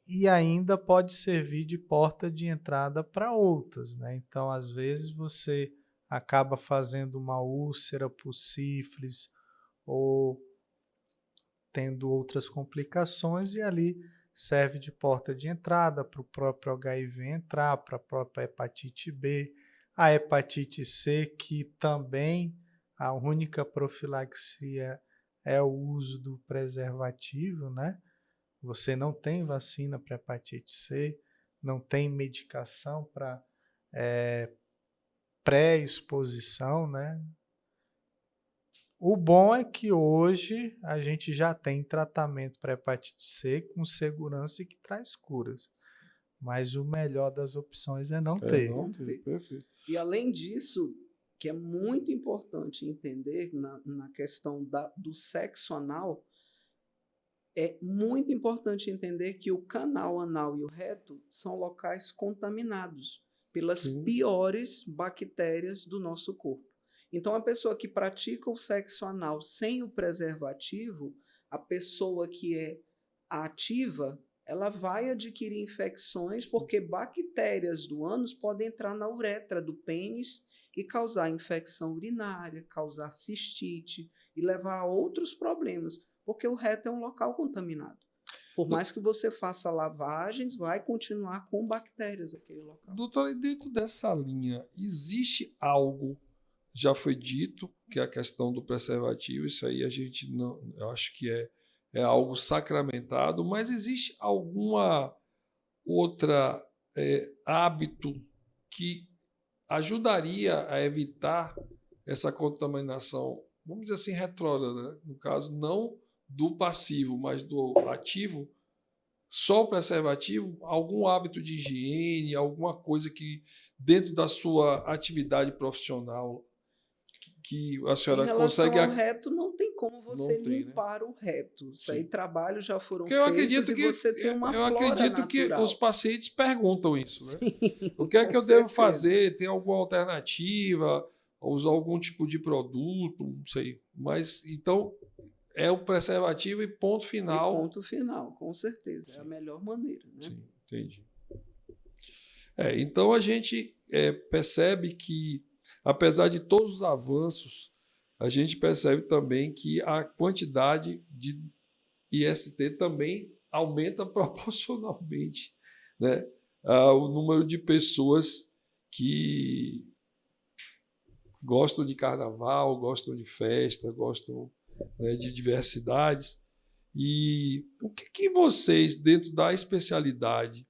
e ainda pode servir de porta de entrada para outras, né? Então, às vezes, você acaba fazendo uma úlcera por sífilis ou tendo outras complicações e ali serve de porta de entrada para o próprio HIV entrar, para a própria hepatite B, a hepatite C, que também a única profilaxia é o uso do preservativo, né? Você não tem vacina para hepatite C, não tem medicação para pré-exposição, né? O bom é que hoje a gente já tem tratamento para hepatite C com segurança e que traz curas. Mas o melhor das opções é não ter. Não ter. Perfeito. E além disso, que é muito importante entender na questão do sexo anal, é muito importante entender que o canal anal e o reto são locais contaminados pelas piores bactérias do nosso corpo. Então, a pessoa que pratica o sexo anal sem o preservativo, a pessoa que é ativa, ela vai adquirir infecções porque bactérias do ânus podem entrar na uretra do pênis e causar infecção urinária, causar cistite e levar a outros problemas, porque o reto é um local contaminado. Por mais que você faça lavagens, vai continuar com bactérias aquele local. Doutora, e dentro dessa linha, existe algo, já foi dito, que é a questão do preservativo, isso aí a gente não, eu acho que é algo sacramentado, mas existe alguma outra hábito que ajudaria a evitar essa contaminação, vamos dizer assim, retrógrada, né? No caso, não do passivo, mas do ativo, só o preservativo, algum hábito de higiene, alguma coisa que dentro da sua atividade profissional que a senhora consegue... Em relação ao reto, não tem como você limpar, né, o reto. Isso aí, trabalhos já foram feitos e você tem uma flora natural. Eu acredito que os pacientes perguntam isso, né? Sim, o que é que eu devo fazer? Tem alguma alternativa? Usar algum tipo de produto? Não sei. Mas, então, é o preservativo e ponto final. E ponto final, com certeza. É a melhor maneira, né? Sim, entendi. Então, a gente percebe que, apesar de todos os avanços, a gente percebe também que a quantidade de IST também aumenta proporcionalmente, né, ao número de pessoas que gostam de carnaval, gostam de festa, gostam, né, de diversidades. E o que vocês, dentro da especialidade,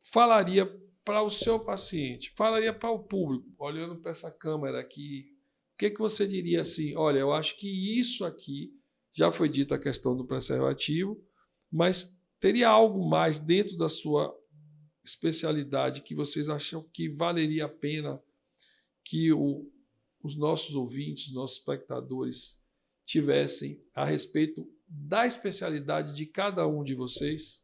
falaria para o seu paciente, falaria para o público, olhando para essa câmera aqui, o que você diria assim? Olha, eu acho que isso aqui, já foi dita a questão do preservativo, mas teria algo mais dentro da sua especialidade que vocês acham que valeria a pena que os nossos ouvintes, os nossos espectadores tivessem a respeito da especialidade de cada um de vocês?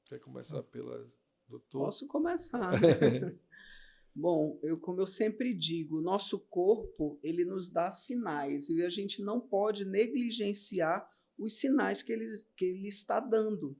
Quer começar pela doutora? Posso começar. Bom, como eu sempre digo, o nosso corpo ele nos dá sinais e a gente não pode negligenciar os sinais que ele está dando.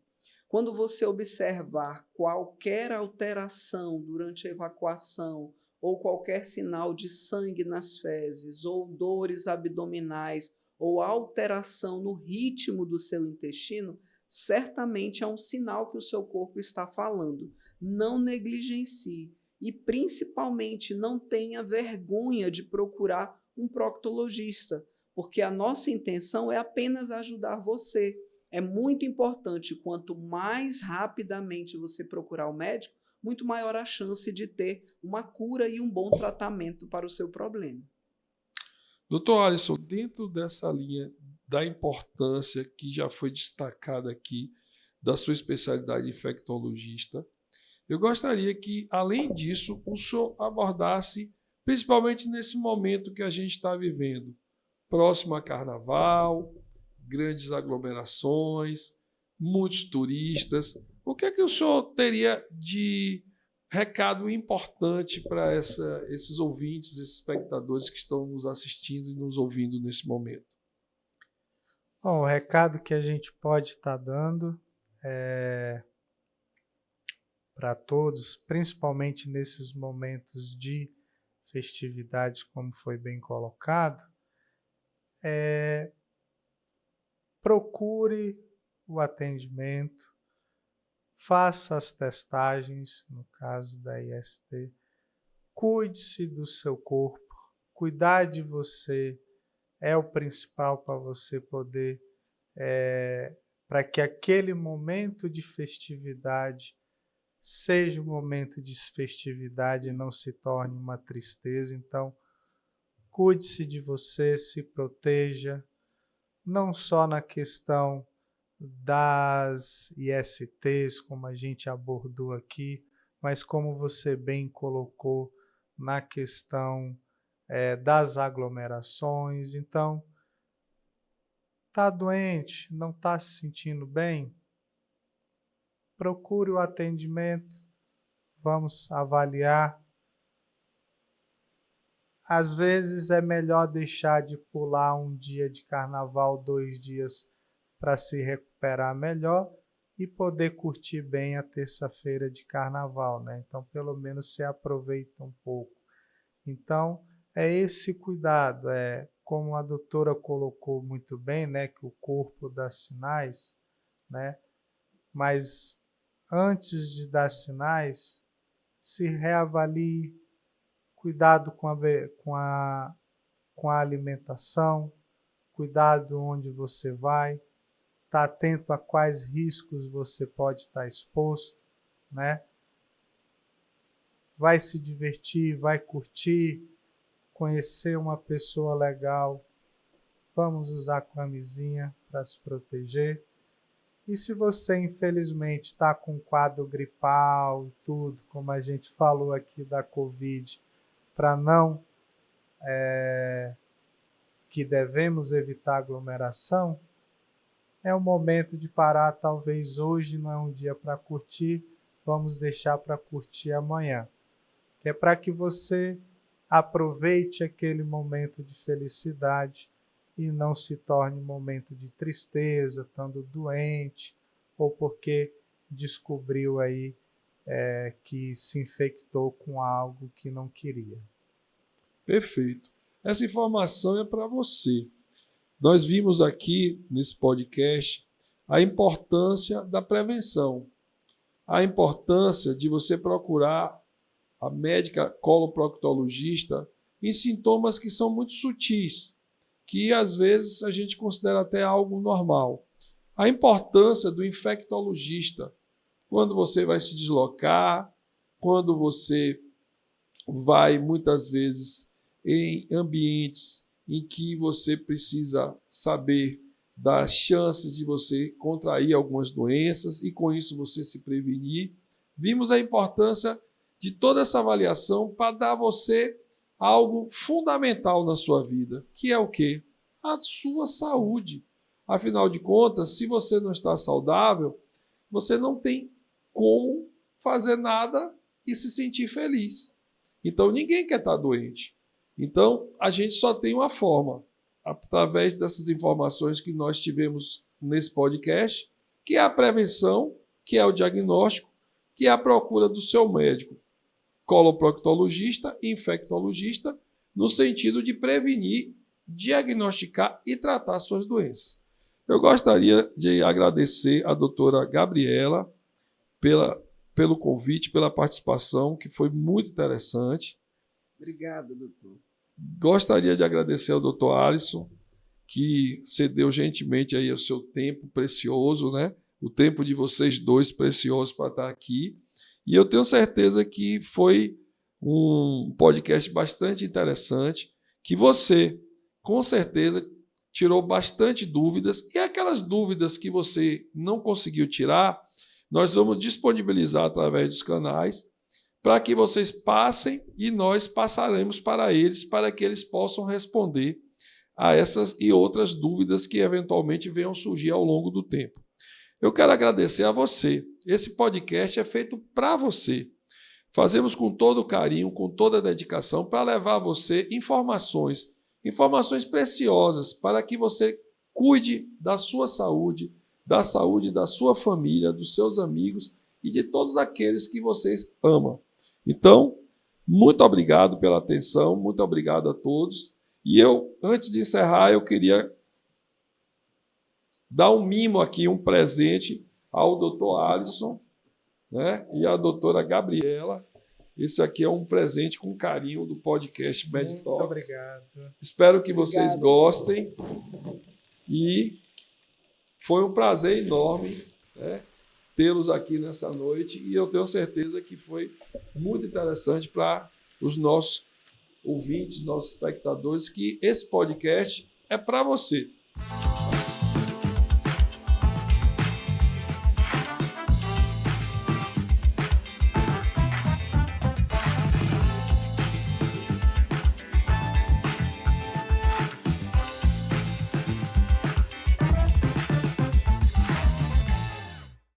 Quando você observar qualquer alteração durante a evacuação ou qualquer sinal de sangue nas fezes ou dores abdominais ou alteração no ritmo do seu intestino, certamente é um sinal que o seu corpo está falando. Não negligencie e, principalmente, não tenha vergonha de procurar um proctologista, porque a nossa intenção é apenas ajudar você. É muito importante, quanto mais rapidamente você procurar o médico, muito maior a chance de ter uma cura e um bom tratamento para o seu problema. Doutor Alisson, dentro dessa linha da importância que já foi destacada aqui da sua especialidade infectologista, eu gostaria que, além disso, o senhor abordasse, principalmente nesse momento que a gente está vivendo, próximo a Carnaval, grandes aglomerações, muitos turistas. O que é que o senhor teria de recado importante para esses ouvintes, esses espectadores que estão nos assistindo e nos ouvindo nesse momento? Bom, o recado que a gente pode estar dando para todos, principalmente nesses momentos de festividade, como foi bem colocado, procure o atendimento, faça as testagens, no caso da IST, cuide-se do seu corpo, cuidar de você é o principal para você poder, para que aquele momento de festividade seja um momento de festividade e não se torne uma tristeza. Então, cuide-se de você, se proteja, não só na questão das ISTs, como a gente abordou aqui, mas como você bem colocou na questão das aglomerações. Então, está doente, não está se sentindo bem? Procure o atendimento, vamos avaliar. Às vezes é melhor deixar de pular um dia de carnaval, 2 dias, para se recuperar melhor e poder curtir bem a terça-feira de carnaval, né? Então, pelo menos você aproveita um pouco. Então, é esse cuidado, como a doutora colocou muito bem, né, que o corpo dá sinais, né? Mas antes de dar sinais, se reavalie, cuidado com a alimentação, cuidado onde você vai, estar atento a quais riscos você pode estar exposto, né? Vai se divertir, vai curtir, conhecer uma pessoa legal, vamos usar camisinha para se proteger. E se você, infelizmente, está com quadro gripal e tudo, como a gente falou aqui da Covid, para não que devemos evitar aglomeração, é o momento de parar. Talvez hoje não é um dia para curtir, vamos deixar para curtir amanhã. Que é para que você aproveite aquele momento de felicidade e não se torne um momento de tristeza, estando doente, ou porque descobriu aí que se infectou com algo que não queria. Perfeito. Essa informação é para você. Nós vimos aqui nesse podcast a importância da prevenção, a importância de você procurar a médica coloproctologista em sintomas que são muito sutis, que às vezes a gente considera até algo normal. A importância do infectologista, quando você vai se deslocar, quando você vai muitas vezes em ambientes em que você precisa saber das chances de você contrair algumas doenças e com isso você se prevenir. Vimos a importância de toda essa avaliação para dar a você algo fundamental na sua vida, que é o quê? A sua saúde. Afinal de contas, se você não está saudável, você não tem como fazer nada e se sentir feliz. Então, ninguém quer estar doente. Então, a gente só tem uma forma, através dessas informações que nós tivemos nesse podcast, que é a prevenção, que é o diagnóstico, que é a procura do seu médico, coloproctologista e infectologista, no sentido de prevenir, diagnosticar e tratar suas doenças. Eu gostaria de agradecer a doutora Gabriela pelo convite, pela participação, que foi muito interessante. Obrigado, doutor. Gostaria de agradecer ao doutor Alisson, que cedeu gentilmente aí o seu tempo precioso, né? O tempo de vocês dois precioso para estar aqui. E eu tenho certeza que foi um podcast bastante interessante, que você, com certeza, tirou bastante dúvidas, e aquelas dúvidas que você não conseguiu tirar, nós vamos disponibilizar através dos canais para que vocês passem e nós passaremos para eles, para que eles possam responder a essas e outras dúvidas que eventualmente venham surgir ao longo do tempo. Eu quero agradecer a você. Esse podcast é feito para você. Fazemos com todo carinho, com toda dedicação, para levar a você informações preciosas para que você cuide da sua saúde da sua família, dos seus amigos e de todos aqueles que vocês amam. Então, muito obrigado pela atenção, muito obrigado a todos. E eu, antes de encerrar, eu queria dar um mimo aqui, um presente ao Dr. Alisson, né, e à doutora Gabriela. Esse aqui é um presente com carinho do podcast MedTalks. Muito obrigado. Espero que vocês gostem. E foi um prazer enorme, né, tê-los aqui nessa noite. E eu tenho certeza que foi muito interessante para os nossos ouvintes, nossos espectadores, que esse podcast é para você.